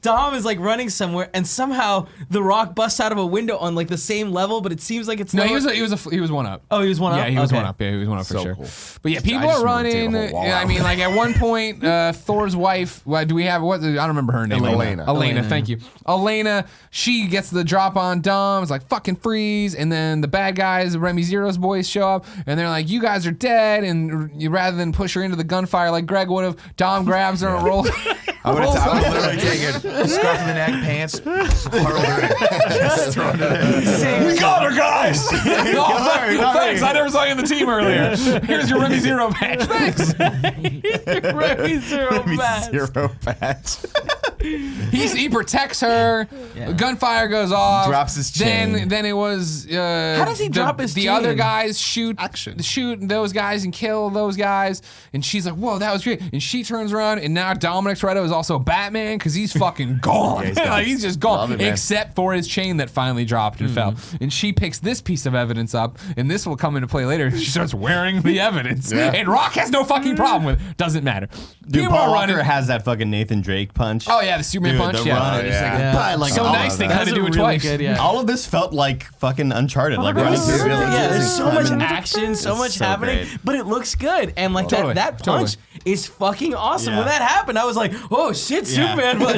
Dom is like running somewhere, and somehow The Rock busts out of a window on like the same level, but it seems like it's No, lower. he was one up. Oh, he was one up? Yeah, he was Okay. one up. Yeah, he was one up for So sure. cool. But yeah, people just are remember taking running. the whole wall I out. mean, like at one point, Thor's wife. Do we have what? I don't remember her name. Elena. Thank you. Elena. She gets the drop on Dom. It's like fucking freeze, and then the bad guys, Remy Zero's boys, show up, and they're like, "You guys are dead." And rather than push her into the gunfire like Greg would have, Dom grabs her and rolls. I would have literally taken scarf in the neck, pants, hurled her. We got her, guys. Thanks. I never saw you in the team earlier. Here's your Remy Zero patch. Thanks. Remy Zero Bats. Zero patch. He protects her. Gunfire goes off. Drops his chain. Then it was. How does he drop his The chain? other guys shoot those guys and kill those guys. And she's like, "Whoa, that was great." And she turns around, and now Dominic Toretto is also Batman because he's fucking gone. he's gone. Like, he's just gone, Love it, man. except for his chain that finally dropped and fell. And she picks this piece of evidence up, and this will come into play later. She starts wearing the evidence, and Rock has no fucking problem with it. Doesn't matter. Dude, People Paul are running. Walker has that fucking Nathan Drake punch. Oh yeah, the Superman Dude, punch. the Yeah. run, it's like, Yeah. but, like, So all nice of they that. had to do it really twice. good, yeah. All of this felt like fucking Uncharted. Like running through Yeah, villages there's so much climbing- action, so It's much so happening, great. but it looks good. And like Totally, that punch is fucking awesome. Yeah. When that happened, I was like, oh shit, Superman punch.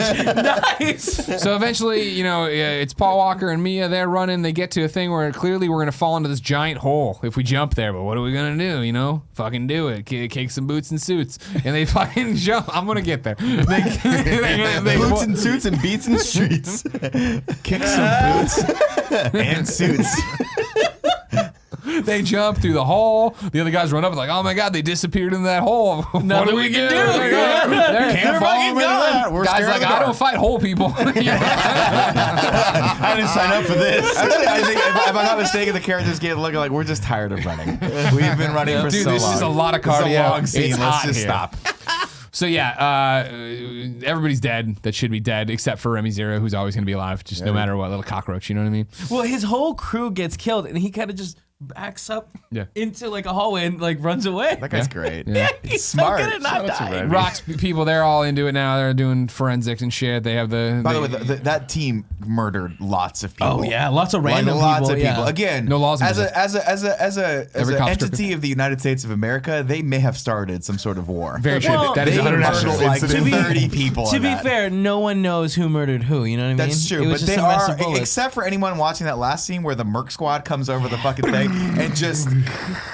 Nice. So eventually, you know, it's Paul Walker and Mia. They're running. They get to a thing where clearly we're gonna fall into this giant hole if we jump there. But what are we gonna do? You know, fucking do it. Kick some boots and suits, and they fucking jump. I'm gonna get there. They Boots and suits and beats in the streets. Kick some boots and suits. They jump through the hole. The other guys run up and like, oh my god, they disappeared in that hole. What do we do? Can't follow them into that. We're Guys scared like, of the I dark. don't fight hole people. I didn't sign up for this. Actually, I think if I'm not mistaken, the characters get looking like we're just tired of running. We've been running for Dude, so long. this is a lot of It's a cardio. long scene. It's Let's hot just here. stop. So yeah, everybody's dead that should be dead except for Remy Zero, who's always gonna be alive, just no matter what, little cockroach. You know what I mean? Well, his whole crew gets killed, and he kind of just backs up into like a hallway and like runs away. That guy's great. Yeah. He's smart. so good at not Shout out to dying. Remy. Rock's people, they're all into it now. They're doing forensics and shit. They have the. By the way, that team murdered lots of people. Oh yeah, lots of random lots people. of people. Yeah. Again, No laws in as Brazil. as Every an cop's entity of the United States of America, they may have started some sort of war. very true. Well, That is They 100% murdered true. like To be- 30 people. To in be that. fair, no one knows who murdered who. You know what I mean? That's true, It but was they just a mess are, of bullets. except for anyone watching that last scene where the Merc Squad comes over the fucking thing and just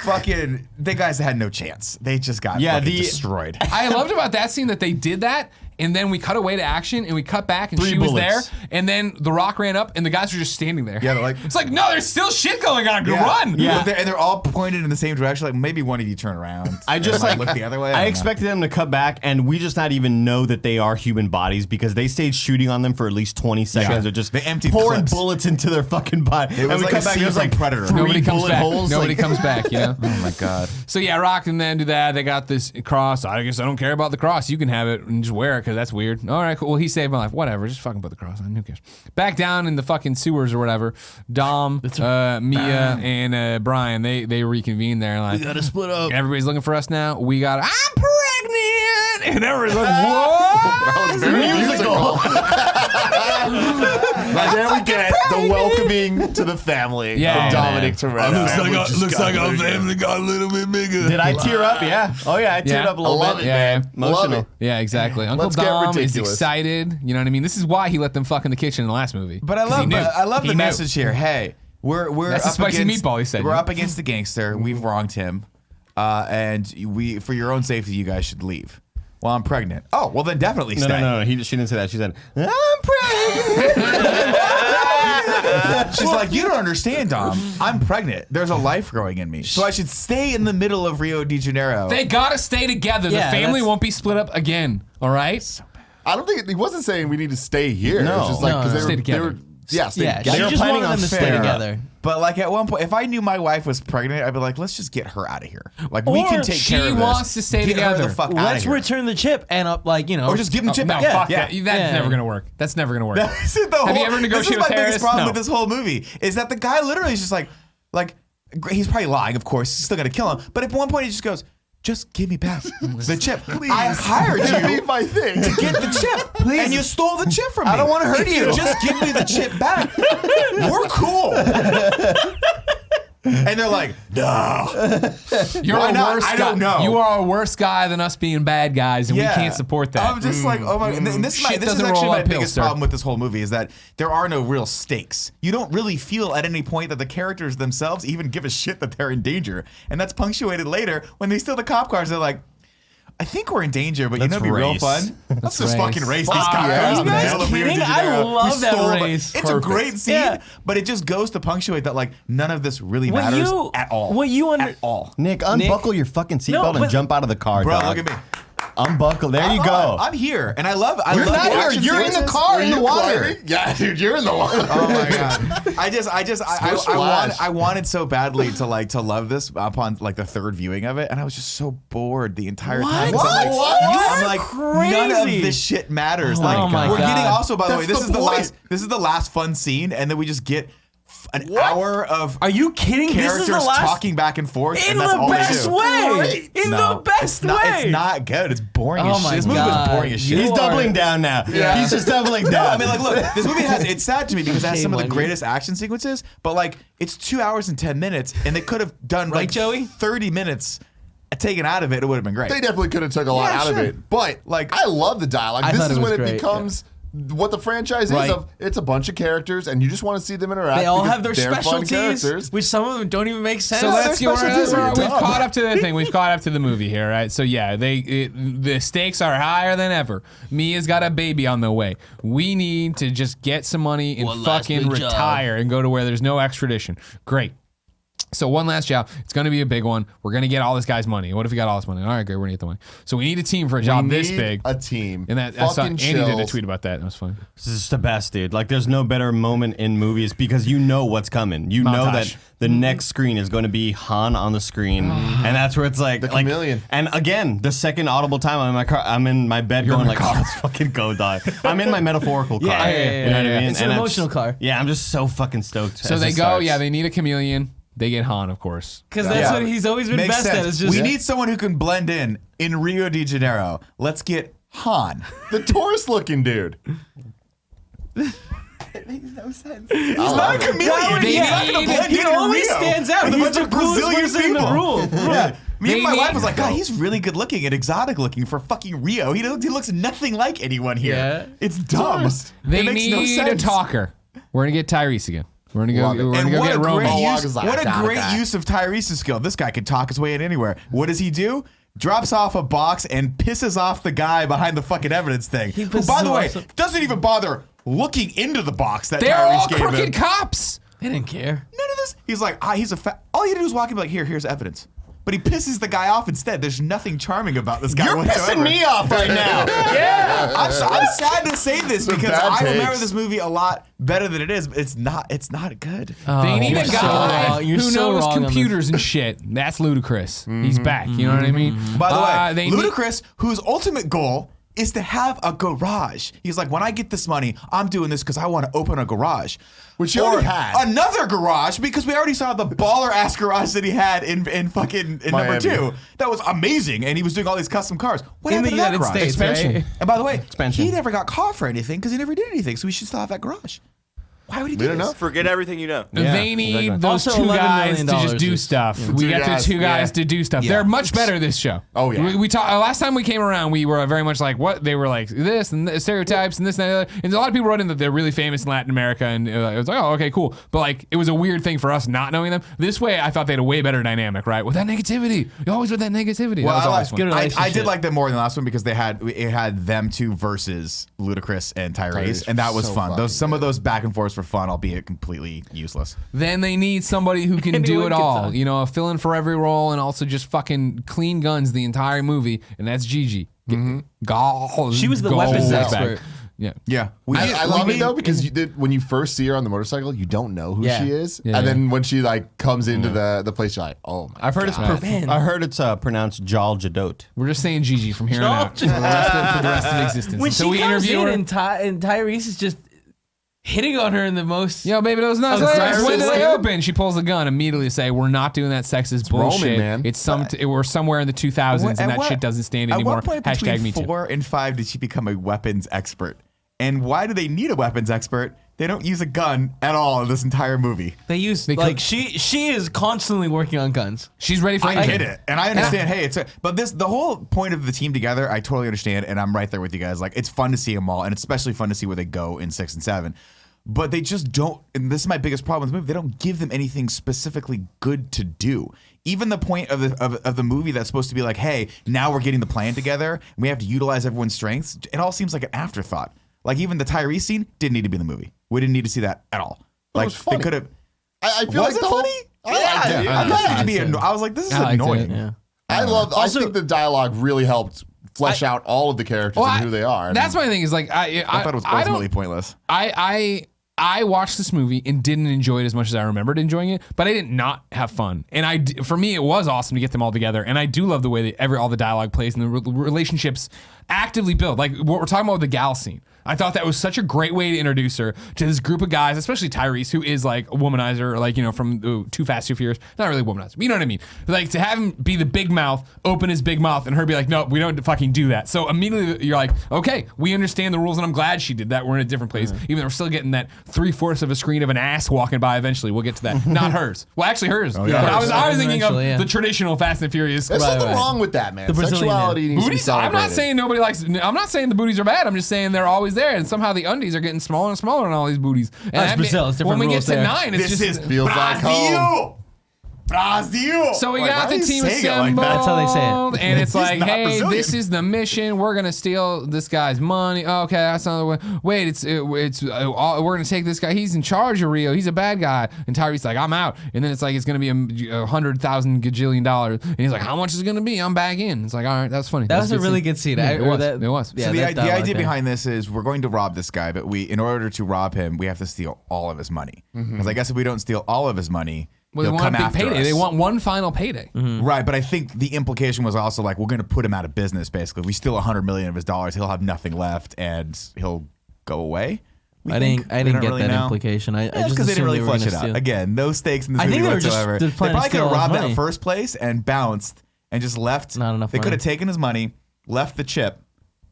fucking, they guys had no chance. They just got fucking destroyed. I loved about that scene that they did that, and then we cut away to action, and we cut back, and 3 she was bullets. there, and then The Rock ran up, and the guys were just standing there. Yeah, they're like- it's like, no, there's still shit going on. Run. Yeah. But they're all pointed in the same direction. Like maybe one of you turn around. I just and, like look the other way. I don't know. expected them to cut back, and we just not even know that they are human bodies because they stayed shooting on them for at least 20 seconds. They're just They emptied pouring clips. bullets into their fucking body. It was and we like cut a back, scene it was from like Predator. 3 Nobody comes bullet back. holes. Nobody like, comes back, you know? Oh my god. So yeah, Rock and then do that. They got this cross. I guess I don't care about the cross. You can have it and just wear it because that's weird. All right, cool. Well, he saved my life. Whatever. Just fucking put the cross on. Who cares? Back down in the fucking sewers or whatever. Dom, Mia, and Brian, they reconvene there. Like, We gotta split up. everybody's looking for us now. I'm pregnant. And everyone's like, what? That was very musical. And then we get the welcoming to the family Yeah, from Dominic Toretto. Looks like our family got a little bit bigger. Did I tear up? Yeah. Oh yeah, I teared Yeah. up a little love bit. it, Yeah, man. Emotional. Love it. Yeah, exactly. Uncle Let's get Dom is ridiculous. excited. You know what I mean? This is why he let them fuck in the kitchen in the last movie. But I love He the knew. message here. Hey, we're That's the up spicy against, meatball, he said, We're yeah. up against the gangster. We've wronged him, and we for your own safety, you guys should leave. Well, I'm pregnant. Oh, well then definitely No, stay. no. She didn't say that. She said, "I'm pregnant." She's like, you don't understand, Dom. I'm pregnant. There's a life growing in me, so I should stay in the middle of Rio de Janeiro. They gotta stay together. Yeah, the family that's- won't be split up again. All right. I don't think he wasn't saying we need to stay here. It was just like No, because no. Stay they together. were stay Yeah, together. she were just planning wanted on them to stay fair. together. But like at one point, if I knew my wife was pregnant, I'd be like, let's just get her out of here. Like we Or can take care of this. she wants to stay Get her together. the fuck out of Let's here. return the chip and Or just give him the chip No, back. fuck Yeah. that. That's Yeah. never gonna work. That's never gonna work. This is the Have you whole- ever negotiated This is with my biggest Harris? problem No. with this whole movie is that the guy literally is just like he's probably lying, of course. He's still gonna kill him. But at one point he just goes, "Just give me back the chip. I hired Give me you my thing. to get the chip, and you stole the chip from me. I don't wanna hurt If you. Just give me the chip back. We're cool." And they're like, "No." You're Why a not? worse I guy. don't know. You are a worse guy than us being bad guys, and we can't support that. I'm just like, oh my god. And this is Shit this is doesn't actually roll my uphill, biggest sir. problem with this whole movie is that there are no real stakes. You don't really feel at any point that the characters themselves even give a shit that they're in danger. And that's punctuated later when they steal the cop cars. They're like, I think we're in danger, but Let's you know, it'd be real race. fun. Let's just race. fucking race these Fuck cop yeah. cars. Are in you the guys middle of Rio de kidding? I Janeiro. love We that stole them. race. It's a great scene, Yeah. but it just goes to punctuate that like none of this really What matters you- at all. what you under- at all. Nick, unbuckle your fucking seatbelt but- and jump out of the car, Bro, dog. look at me. Unbuckle. There you I'm go. on. I'm here, and I love. You're love not the here. action You're in the sequences. car Are in the you water. climbing? Yeah, dude, you're in the water. Oh my god! Splash. I wanted so badly to love this upon like the third viewing of it, and I was just so bored the entire time. What? I'm like, What? I'm like, none of crazy. this shit matters. Oh Like my we're getting God. also, by the way, That's this the is the point. last. This is the last fun scene, and then we just get an hour of Are you kidding? This is characters the last talking back and forth, in and that's the all best they do. way. In No, the best it's not, way. It's not good. It's boring Oh as shit. my This movie was God. boring as shit. He's You doubling are- down now. Yeah. He's just doubling No, down. I mean, like, look, this movie has, it's sad to me because it has Shame some of the on you. greatest action sequences, but like, it's 2 hours and 10 minutes, and they could have done Right, like Joey? 30 minutes taken out of it. It would have been great. They definitely could have took a lot Yeah, out sure. of it. But Like- I love the dialogue. I This thought is it was when it great, becomes what the franchise Right. is of. It's a bunch of characters, and you just want to see them interact. They all because have their they're fun specialties, characters. which some of them don't even make sense. So let's their specialties are we've dumb. caught up to the thing. We've caught up to the movie here, right? So yeah, the stakes are higher than ever. Mia's got a baby on the way. We need to just get some money and One last fucking big job. retire and go to where there's no extradition. Great. So one last job. It's going to be a big one. We're going to get all this guy's money. What if we got all this money? All right, great. We're going to get the money. So we need a team for a job this Need big. a team. And that I saw Fucking Andy did a chills. tweet about that. That was fun. This is the best, dude. Like, there's no better moment in movies because you know what's coming. You know Montage. that the next screen is going to be Han on the screen, and that's where it's like The chameleon. And again, the second audible time I'm in my car, I'm in my bed going like, "Oh, let's fucking go, dog." I'm in my metaphorical car. Yeah, yeah, You know what yeah. I mean? It's an emotional car. Yeah, I'm just so fucking stoked. So as they it go, starts. yeah, they need a chameleon. They get Han, of course. Because that's Yeah. what he's always been Makes best sense. at. Is just we need someone who can blend in Rio de Janeiro. Let's get Han. The tourist-looking dude. He's not a chameleon. They He's not gonna need- blend he in in always Rio stands out. with a He's bunch the of coolest Brazilian person in the people. room. Yeah. Me and They my wife need- was like, God, he's really good looking and exotic looking for fucking Rio. He looks nothing like anyone here. Yeah. It's dumb. They it makes need no a sense. talker. We're going to get Tyrese again. We're going to go, Love it. we're gonna And go what get a Roman. great Oh, use! like What a that great guy. use of Tyrese's skill. This guy could talk his way in anywhere. What does he do? Drops off a box and pisses off the guy behind the fucking evidence thing. Who, pisses by the way, off the- doesn't even bother looking into the box that They're Tyrese all gave him. crooked cops. They didn't care. None of this. He's like, he's a all you do is walk in and be like, here's evidence. But he pisses the guy off instead. There's nothing charming about this guy You're whatsoever. pissing me off right now. Yeah, I'm sad to say this Some because bad I remember takes. this movie a lot better than it is. But it's not good. They need you're a so guy wrong. You're who so knows wrong on this. computers and shit. That's ludicrous. He's back. You know what I mean? By the way, they need- Ludacris, whose ultimate goal is to have a garage. He's like, when I get this money, I'm doing this because I want to open a garage. Which he already had. Another garage, because we already saw the baller ass garage that he had in number Miami. 2. That was amazing. And he was doing all these custom cars. What In happened the to that United garage? States, Expansion. right? And by the way, Expansion. he never got caught for anything because he never did anything. So we should still have that garage. Why would he do We don't this? know. Forget everything you know. They need exactly. those Also, two $11 guys to million just do is- stuff. We Two got guys, the two guys yeah. to do stuff. Yeah. They're much better this show. Oh, yeah. We talked last time we came around. We were very much like what they were like this and stereotypes and this and that. And a lot of people wrote in that they're really famous in Latin America, and it was like, oh, okay, cool. But like, it was a weird thing for us not knowing them. This way, I thought they had a way better dynamic, right? With that negativity, you always with that negativity. Well, that was always good fun. I relationship. did like them more than the last one because it had them two versus Ludacris and Tyrese, Tyrese and that was so fun. fucking Some of those back and forths were fun, albeit completely useless. Then they need somebody who can do Anyone it can all. talk. You know, a fill-in for every role, and also just fucking clean guns the entire movie, and that's Gigi. She was the weapons expert. Yeah. Yeah, I love it though because when you first see her on the motorcycle, you don't know who Yeah. she is, Yeah, and yeah. then when she like comes into the place, you're like, oh my. I've heard it's I heard it's pronounced Jal Jadot. We're just saying Gigi from here on out for the rest of existence. When Until she we comes interview in her. and Tyrese is just hitting on her in the most. Yo, baby, those nuts. Aggressive When do they way. open? She pulls the gun immediately. Say, we're not doing that sexist bullshit. Roman, man. It's we're somewhere in the 2000s, and that shit doesn't stand anymore. At what point Hashtag between me too. 4 and 5 did she become a weapons expert? And why do they need a weapons expert? They don't use a gun at all in this entire movie. They use They like cook- she is constantly working on guns. She's ready for I anything. get it, and I understand. Hey, but the whole point of the team together, I totally understand, and I'm right there with you guys. Like, it's fun to see them all, and it's especially fun to see where they go in 6 and 7. But they just don't, and this is my biggest problem with the movie. They don't give them anything specifically good to do. Even the point of the movie that's supposed to be like, hey, now we're getting the plan together, and we have to utilize everyone's strengths. It all seems like an afterthought. Like even the Tyrese scene didn't need to be in the movie. We didn't need to see that at all. Like was funny. they could have. I feel Was like it the whole- funny? I liked it. I thought it to be. liked it. I was like, this is I liked it, annoying. Yeah. I think the dialogue really helped flesh out all of the characters Well, and who they are. That's my thing. Is like I thought it was I ultimately don't- pointless. I watched this movie and didn't enjoy it as much as I remembered enjoying it, but I did not have fun. And for me, it was awesome to get them all together. And I do love the way that all the dialogue plays and the relationships actively build. Like what we're talking about with the gal scene. I thought that was such a great way to introduce her to this group of guys, especially Tyrese, who is like a womanizer, like, you know, from Too Fast, Too Furious. Not really a womanizer, but you know what I mean? Like to have him be the big mouth, open his big mouth, and her be like, no, we don't fucking do that. So immediately you're like, okay, we understand the rules, and I'm glad she did that. We're in a different place. Even though we're still getting that 3/4 of a screen of an ass walking by eventually. We'll get to that. Not hers. Well, actually hers. yeah. But I was thinking of Eventually, yeah. the traditional Fast and Furious. There's Right, something right. wrong with that, man. The Brazilian Sexuality needs to be Booties, I'm celebrated. not saying nobody likes. I'm not saying the booties are bad. I'm just saying they're always there, and somehow the undies are getting smaller and smaller on all these booties. And That's that Brazil. It's different when we get rules to there. 9, it's This just is feels like home. Brazil. so we Like, got why the do you team say it like assembled, that? That's how they say it. and it's He's like, not hey, Brazilian. this is the mission. We're gonna steal this guy's money. Oh, okay, that's not the way. Wait, we're gonna take this guy. He's in charge of Rio. He's a bad guy. And Tyrese's like, I'm out. And then it's like it's gonna be $100,000 gajillion dollars. And he's like, how much is it gonna be? I'm back in. It's like, all right, that's funny. That That's was a really scene. good scene. Yeah, I- it or was. that- It was. Yeah, So that the dialogue idea there. behind this is we're going to rob this guy, but in order to rob him, we have to steal all of his money. Because I guess if we don't steal all of his money, Well, they he'll want come a big after payday. us. They want one final payday. Right, but I think the implication was also like we're going to put him out of business. Basically, we steal $100 million of his dollars, he'll have nothing left, and he'll go away. I didn't get that implication. I just because they didn't assumed really were flesh gonna it out. steal. Again, no stakes in this I movie think they were just whatsoever. planning to probably could steal have all his robbed that money. first place and bounced and just left. Not enough They could money. have taken his money, left the chip,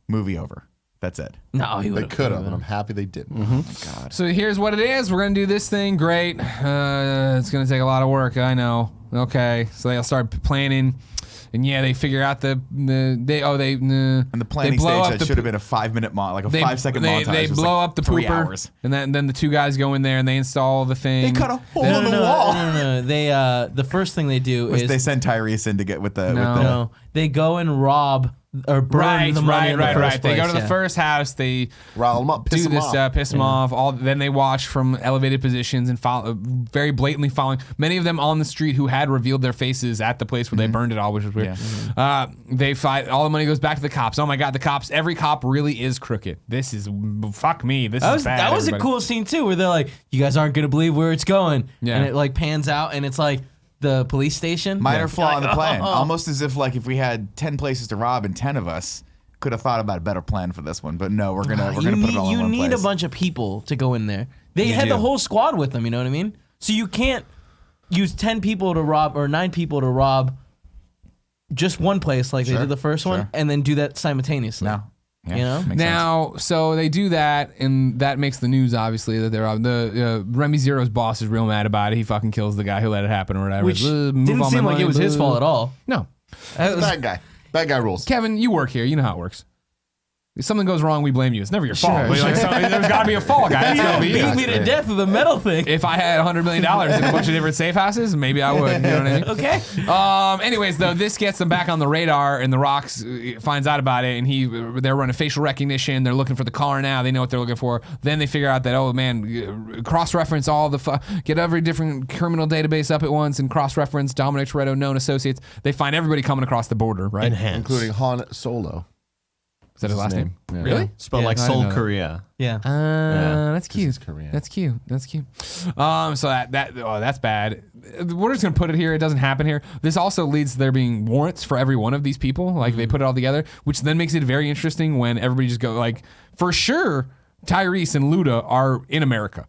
movie over. That's it. No, he They would could have, and I'm happy they didn't. So here's what it is. We're gonna do this thing. Great. It's gonna take a lot of work. I know. Okay. So they'll start planning, and yeah, they figure out And the planning stage that should have been a 5-minute like a 5-second montage. They It was blow like up the 3 pooper, hours. and then the two guys go in there and they install the thing. They cut a hole No, in no, the no, wall. no. They the first thing they do is They send Tyrese in to get with the. No. With the no, they go and rob or burn the money in the first They go place, to the yeah. first house. They Rile them up, piss do them this off. stuff, piss them off. Then they watch from elevated positions and follow, very blatantly following many of them on the street who had revealed their faces at the place where they burned it all, which was weird. They fight. All the money goes back to the cops. Oh my god, the cops! Every cop really is crooked. This is fuck me. This is bad. That was a everybody. cool scene too, where they're like, "You guys aren't gonna believe where it's going," Yeah. and it like pans out, and it's like the police station. minor flaw in the plan. Oh. Almost as if like if we had 10 places to rob and 10 of us could have thought about a better plan for this one, but no, we're gonna put it all in one place. You need a bunch of people to go in there. They You had the do. whole squad with them. You know what I mean? So you can't use 10 people to rob or 9 people to rob just one place like they did the first one, and then do that simultaneously. No. Yeah, You know? makes sense. Now, so they do that, and that makes the news, obviously, that they're the Remy Zero's boss is real mad about it. He fucking kills the guy who let it happen or whatever. Which Move didn't all seem my like it money, was his fault at all. No. That was- Bad guy. Bad guy rules. Kevin, you work here. You know how it works. If something goes wrong, we blame you. It's never your fault. Sure, But like, there's got to be a fall guy. It's gotta be you. beat me to death with a metal thing. If I had $100 million in a bunch of different safe houses, maybe I would. You know what I mean? Okay. Anyways, though, this gets them back on the radar, and the Rocks finds out about it, and they're running facial recognition. They're looking for the car now. They know what they're looking for. Then they figure out that, oh man, cross-reference all the get every different criminal database up at once and cross-reference Dominic Toretto, known associates. They find everybody coming across the border, right? Enhance. Including Han Solo. Is that his last name? Yeah. Really? Spelled Yeah, like I didn't Seoul, know that. Korea. Yeah. That's cute. he's Korean. That's cute. That's cute. So that's bad. We're just gonna put it here. It doesn't happen here. This also leads to there being warrants for every one of these people. Like they put it all together, which then makes it very interesting when everybody just go like, for sure, Tyrese and Luda are in America.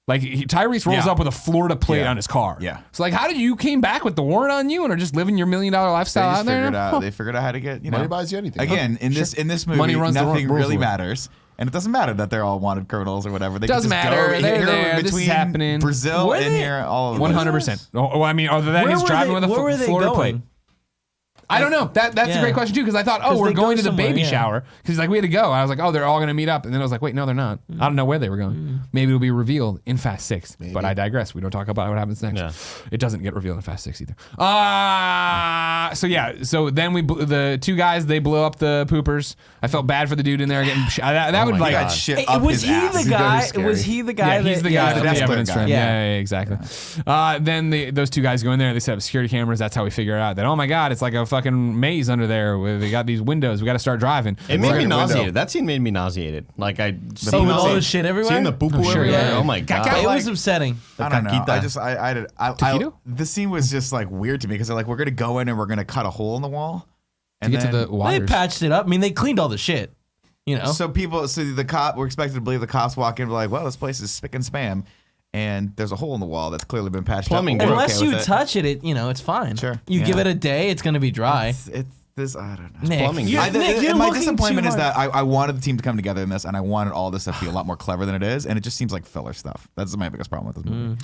Like Tyrese rolls Yeah. up with a Florida plate Yeah. on his car. Yeah. So like, how did you came back with the warrant on you and are just living your $1 million They lifestyle just out there? figured out. They figured out how to get Money buys you anything. Again, in this movie, Money runs the nothing rules really with it. matters, and it doesn't matter that they're all wanted criminals or whatever. They Doesn't can just matter. Go They're here there. This is between happening. Brazil Were and they- here, all of 100%. Oh, I mean, other than Where he's were driving they- with a where were they Florida plate. going? I don't know. That's a Yeah. great question too, because I thought, oh, 'Cause we're they go going to the somewhere, baby yeah. shower because like we had to go. I was like, oh, they're all going to meet up, and then I was like, wait, no, they're not. I don't know where they were going. Maybe it'll be revealed in Fast 6. But I digress. We don't talk about what happens next. Yeah. It doesn't get revealed in Fast 6 either. So then the two guys, they blew up the poopers. I felt bad for the dude in there getting that would my like. God. shit Hey, up was his he ass. the guy? scary. Was he the guy? Yeah, he's the guy yeah. from the desk clerk evidence guy. room. Yeah. Yeah, exactly. Then those two guys go in there. They set up security cameras. That's how we figure out that, oh my God, it's like a fucking maze under there where they got these windows. We got to start driving. It made me Second window. nauseated. That scene made me nauseated. Like I Oh, with all the shit everywhere? Seeing the poo poo sure, everywhere. yeah. Oh my god. It was upsetting. I don't know. Caquita. Taquito? The scene was just like weird to me because they're like, we're gonna go in and we're gonna cut a hole in the wall, To get to the They wires. patched it up. I mean, they cleaned all the shit. You know. So the cop, we're expected to believe the cops walk in and be like, well, this place is spick and spam, and there's a hole in the wall that's clearly been patched Plumbing up. We're Unless okay you with it. touch it, it's fine. Sure. You give Yeah. it a day, it's gonna be dry. It's this. I don't know. Nick, plumbing. you're, I- you're my looking disappointment too is hard. that I wanted the team to come together in this, and I wanted all this stuff to be a lot more clever than it is, and it just seems like filler stuff. That's my biggest problem with this movie.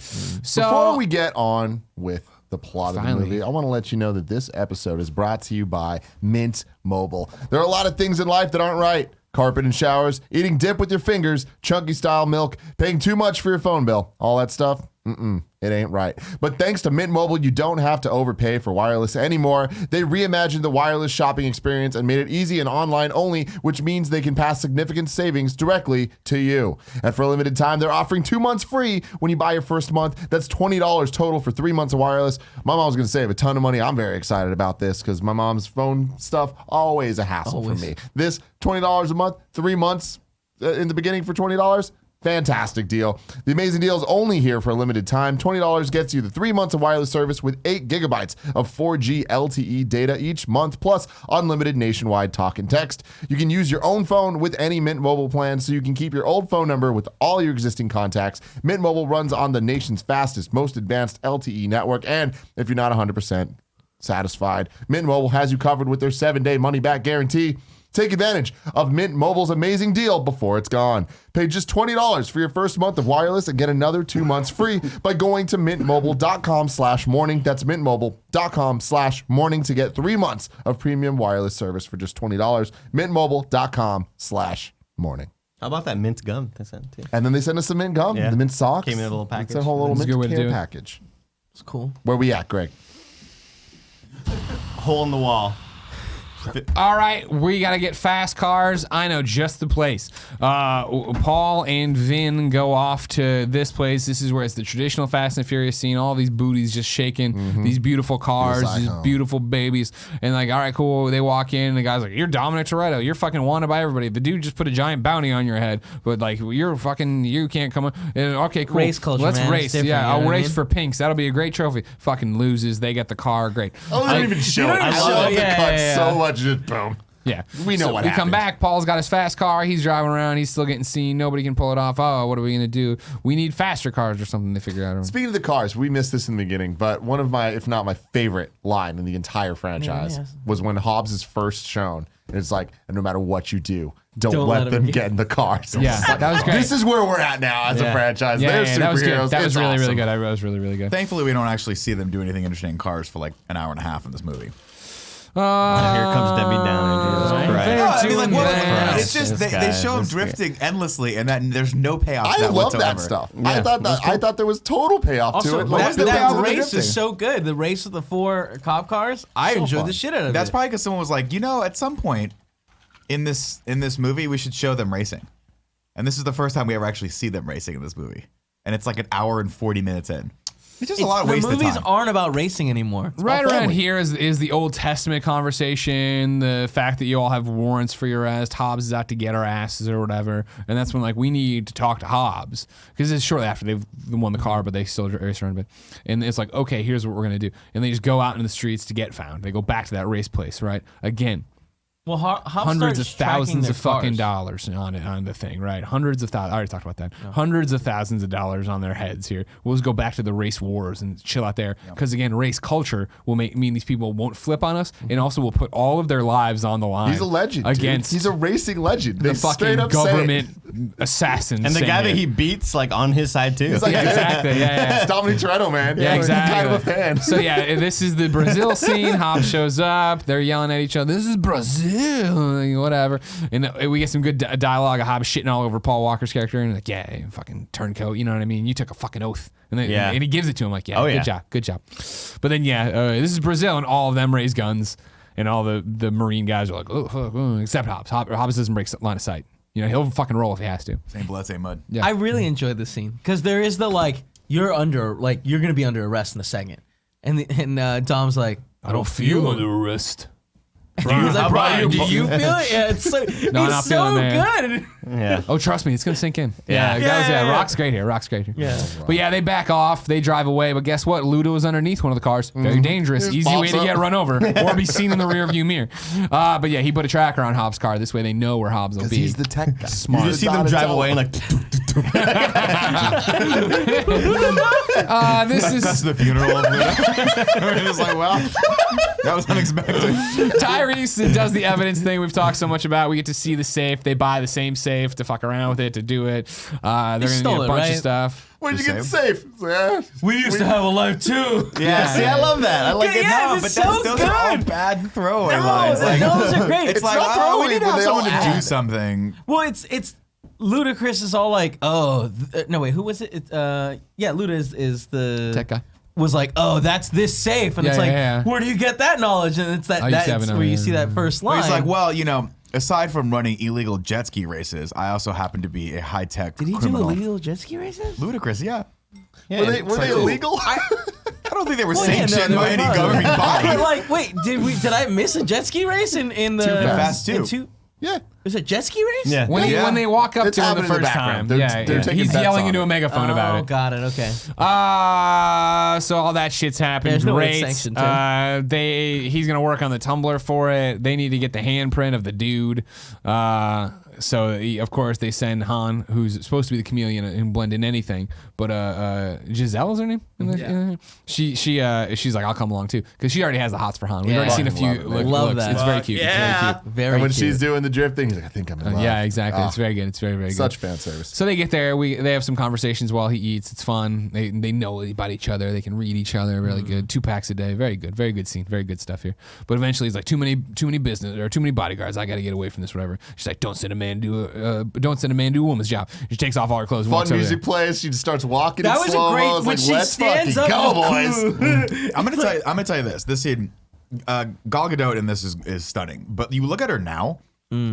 So Before we get on with the plot of the Finally. movie, I want to let you know that this episode is brought to you by Mint Mobile. There are a lot of things in life that aren't right. Carpet and showers, eating dip with your fingers, chunky style milk, paying too much for your phone bill, all that stuff. It ain't right. But thanks to Mint Mobile, you don't have to overpay for wireless anymore. They reimagined the wireless shopping experience and made it easy and online only, which means they can pass significant savings directly to you. And for a limited time, they're offering 2 months free when you buy your first month. That's $20 total for 3 months of wireless. My mom's going to save a ton of money. I'm very excited about this because my mom's phone stuff, always a hassle for me. This $20 a month, 3 months in the beginning for $20. Fantastic deal. The amazing deal is only here for a limited time. $20 gets you the 3 months of wireless service with 8 gigabytes of 4G LTE data each month, plus unlimited nationwide talk and text. You can use your own phone with any Mint Mobile plan, so you can keep your old phone number with all your existing contacts. Mint Mobile runs on the nation's fastest, most advanced LTE network, and if you're not 100% satisfied, Mint Mobile has you covered with their 7-day money-back guarantee. Take advantage of Mint Mobile's amazing deal before it's gone. Pay just $20 for your first month of wireless and get another 2 months free by going to mintmobile.com/morning. That's mintmobile.com/morning to get 3 months of premium wireless service for just $20. mintmobile.com/morning. How about that mint gum they sent too? And then they sent us some mint gum, Yeah. the mint socks. Came in a little It's package. a whole little That's a good way mint to care do it. package. It's cool. Where we at, Greg? Hole in the wall. all right, we got to get fast cars. I know just the place. Paul and Vin go off to this place. This is where it's the traditional Fast and Furious scene. All these booties just shaking. These beautiful cars, Feels like these home. beautiful babies. And like, all right, cool. They walk in. And the guy's like, "You're Dominic Toretto. You're fucking wanted by everybody." The dude just put a giant bounty on your head, but like, you can't come on. And, okay, cool. Race culture, Let's man. It's race. different, Yeah, you know I'll what I race mean? for pinks. That'll be a great trophy. Fucking loses. They get the car. Great. Oh, they don't even show it. I I love love it. the Yeah, cut yeah, so yeah. much. Just boom. Yeah. We know so what we come happened. back. Paul's got his fast car. He's driving around. He's still getting seen. Nobody can pull it off. Oh, what are we going to do? We need faster cars or something to figure out. Speaking of the cars, we missed this in the beginning, but one of my, if not my favorite line in the entire franchise was when Hobbs is first shown. And it's like, and no matter what you do, don't let them get in the cars. Yeah, that was great. This is where we're at now as a franchise. They're superheroes. that was good. That was It's really, awesome. really good. That was really, really good. Thankfully, we don't actually see them do anything interesting in cars for like an hour and a half in this movie. Here comes Debbie Downer. Jesus Christ. They're No, I mean, like, doing what- that. it's just This they guy, show him this guy. drifting endlessly, and that there's no payoff. I to that love whatsoever. that stuff. Yeah, I thought there was total payoff to Also, it. that's the building thing, to the race drifting. is so good. The race with the 4 cop cars, I enjoyed fun. the shit out of That's it. probably because someone was like, at some point in this movie, we should show them racing, and this is the first time we ever actually see them racing in this movie, and it's like an hour and 40 minutes in. It's just a lot of the wasted movies time. aren't about racing anymore. Right all around family. here is the Old Testament conversation, the fact that you all have warrants for your arrest. Hobbs is out to get our asses or whatever, and that's when like we need to talk to Hobbs because it's shortly after they've won the car, but they still race around a bit. And it's like, okay, here's what we're gonna do, and they just go out in the streets to get found. They go back to that race place, right? Again, Well, Hobbs hundreds of starts tracking thousands their of fucking cars. dollars on the thing, right? Hundreds of thousands. I already talked about that. Hundreds of thousands of dollars on their heads here. We'll just go back to the race wars and chill out there because again, race culture will mean these people won't flip on us, and also will put all of their lives on the line. He's a legend. against Dude. He's a racing legend. They the straight fucking up say it. government assassins. And the saying guy that it. he beats, like, on his side, too. He's like, Yeah, exactly. Yeah. It's Dominic Toretto, man. Yeah, exactly. Kind of a fan. So yeah, this is the Brazil scene. Hobbs shows up. They're yelling at each other. This is Brazil, whatever. And we get some good dialogue of Hobbs shitting all over Paul Walker's character and like, yeah, you fucking turncoat. You know what I mean? You took a fucking oath. And then, Yeah. and he gives it to him like, yeah, Oh, good yeah. job, good job. But then this is Brazil, and all of them raise guns, and all the Marine guys are like, oh, fuck, except Hobbs. Hobbs doesn't break line of sight. You know, he'll fucking roll if he has to. Same blood, same mud. Yeah. I really enjoyed this scene because there is the you're gonna be under arrest in a second, and Dom's like, I don't feel under arrest. He's like, Brian, do you feel it? Yeah, it's so not he's so feeling it, good. Yeah. Oh, trust me, it's gonna sink in. Yeah. Yeah. Rock's great here. Rock's great here. Yeah. But yeah, they back off. They drive away. But guess what? Luda was underneath one of the cars. Very dangerous. Just Easy way pops to up. get run over or be seen in the rear view mirror. But yeah, he put a tracker on Hobbs' car. This way they know where Hobbs will be. He's the tech guy. Smart. You just see them drive away and, like, This That's is the funeral of Luda. We're just like, well, that was unexpected. Tyrese does the evidence thing we've talked so much about. We get to see the safe. They buy the same safe to fuck around with it, to do it. They're going to stole need a it, bunch right? of stuff. Where'd you The get the safe? We used to have a life too. yeah. See, I love that. I like it. Yeah, No, it's but so those are all good. bad throwaway lines. No, Like, those are great. it's like, not oh, we throwaway, need to but have they all someone to do add. something. Well, it's Ludacris is all like, oh, no wait, who was it? Luda is the Tech guy. Was like, oh, that's this safe, and Yeah, it's like, yeah. where do you get that knowledge? And it's that I used to have that's it, where you yeah. see that first But line. he's like, well, aside from running illegal jet ski races, I also happen to be a high tech did he criminal. do illegal jet ski races? Ludicrous, yeah. Were they illegal? I don't think they were Well, yeah, no, sanctioned they by were any fine. government body. But like, wait, did I miss a jet ski race in the Too Fast in 2? Yeah. Was it a jet ski race? Yeah. When they walk up It's to him the happening in the first time, background. They're taking he's bets yelling on into it. a megaphone about Oh, it. got it. Okay. So all that shit's happened. There's no way Great. it's sanctioned, He's gonna work on the Tumblr for it. They need to get the handprint of the dude. Of course they send Han, who's supposed to be the chameleon and blend in anything, but Giselle is her name. She's like, I'll come along too, because she already has the hots for Han. We've Yeah. already seen a Fucking few. love it. Love looks. that. It's very cute. It's very cute. Very And when cute. she's doing the drifting, he's like, I think I'm in love. Yeah, exactly. Ah, It's very good. It's very, very good. Such fan service. So they get there. They have some conversations while he eats. It's fun. They know about each other. They can read each other. Really good. 2 packs a day. Very good. Very good scene. Very good stuff here. But eventually he's like, too many business or too many bodyguards. I got to get away from this. Whatever. She's like, don't send a man do a woman's job. She takes off all her clothes. and Fun walks over music there. plays. She just starts walking. That in was a slow-mo. great It's when like, she let's stands fucking up. go, boys. I'm gonna tell you this. This scene, Gal Gadot in this is stunning. But you look at her now,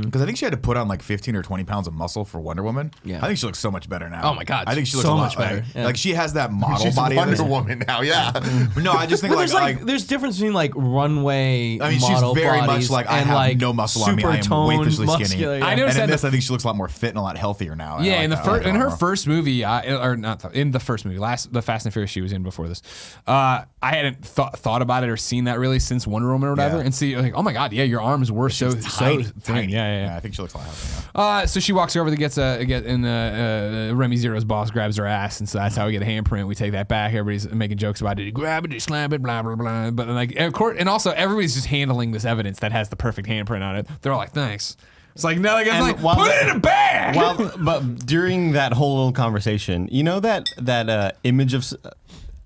Because I think she had to put on like 15 or 20 pounds of muscle for Wonder Woman. Yeah. I think she looks so much better now. Oh my God, I think she looks so a lot much better. Like, Yeah. like she has that model She's body. Wonder Woman now, yeah. No, I just think Well, like there's difference between like runway. I mean, she's model very bodies much like I and, have like, no muscle on me. I am super toned, waifishly skinny. muscular, yeah. I And noticed in that this, I think she looks a lot more fit and a lot healthier now. I Yeah, like in the that. I like first that in a her lot more. first movie, or not in the first movie, the Fast and Furious she was in before this. I hadn't thought about it or seen that really since Wonder Woman or whatever, Yeah. and see like, oh my God, yeah, your arms were so tiny, thin. tiny. Yeah. I think she looks a lot healthier. So she walks over, Remy Zero's boss grabs her ass, and so that's how we get a handprint. We take that back. Everybody's making jokes about it. You grab it, you slam it, blah blah blah. But like, of course, and also everybody's just handling this evidence that has the perfect handprint on it. They're all like, thanks. It's like no, like, it's And like while put the- it in a bag. But during that whole little conversation, you know that image of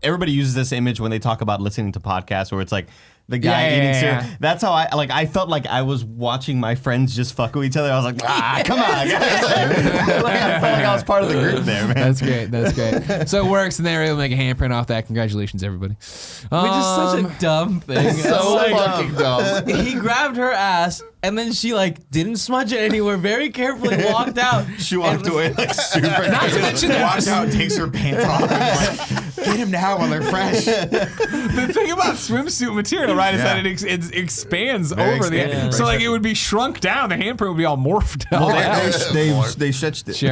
everybody uses this image when they talk about listening to podcasts, where it's like the guy Yeah, eating yeah, cereal. yeah. That's how I felt like I was watching my friends just fuck with each other. I was like, come on, guys. Like, I felt like I was part of the group there, man. That's great. That's great. So it works, and they're able to make a handprint off that. Congratulations, everybody. Which is such a dumb thing. So Like, fucking dumb. he grabbed her ass and then she like didn't smudge it anywhere. Very carefully walked out. She walked away like super. Not to mention that Walks out, takes her pants off, and is like, get him now while they're fresh. the thing about swimsuit material, right, is Yeah. that it expands Very over expansive. the. So like it would be shrunk down. The handprint would be all morphed out. They stretched it. Sure.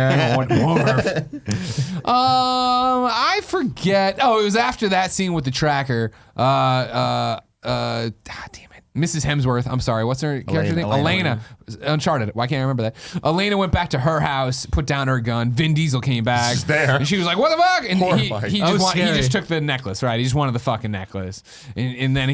I forget. Oh, it was after that scene with the tracker. God damn it. Mrs. Hemsworth. I'm sorry. What's her character name? Elena. Uncharted. Why can't I remember that? Elena went back to her house, put down her gun. Vin Diesel came back. She's there. And she was like, what the fuck? And Horrifying. he just took the necklace, right? He just wanted the fucking necklace. And then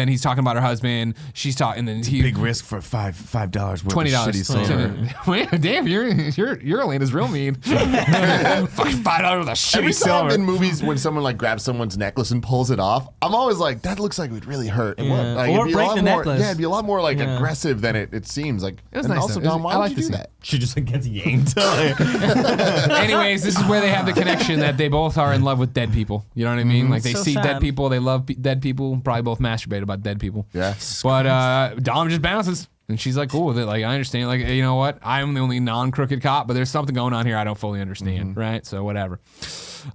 he's talking about her husband. She's talking, and then he Big risk for $5 worth $20. of shitty silver. Damn, you're Elena's real mean. Fucking $5 with a shitty Every time silver. in movies when someone like grabs someone's necklace and pulls it off, I'm always like, that looks like it would really hurt. It would. Like, Or it'd be a break lot the more, necklace. Yeah, it'd be a lot more like Yeah. aggressive than it seems. Like, It was and nice, also, though. Dom, why I would like you to do see that? She just like gets yanked. Anyways, this is where they have the connection that they both are in love with dead people. You know what I mean? Like they So see sad. dead people, they love dead people. Probably both masturbate about dead people. Yeah. But Dom just bounces, and she's like cool with it. Like I understand. Like you know what? I'm the only non-crooked cop, but there's something going on here I don't fully understand. Right? So whatever.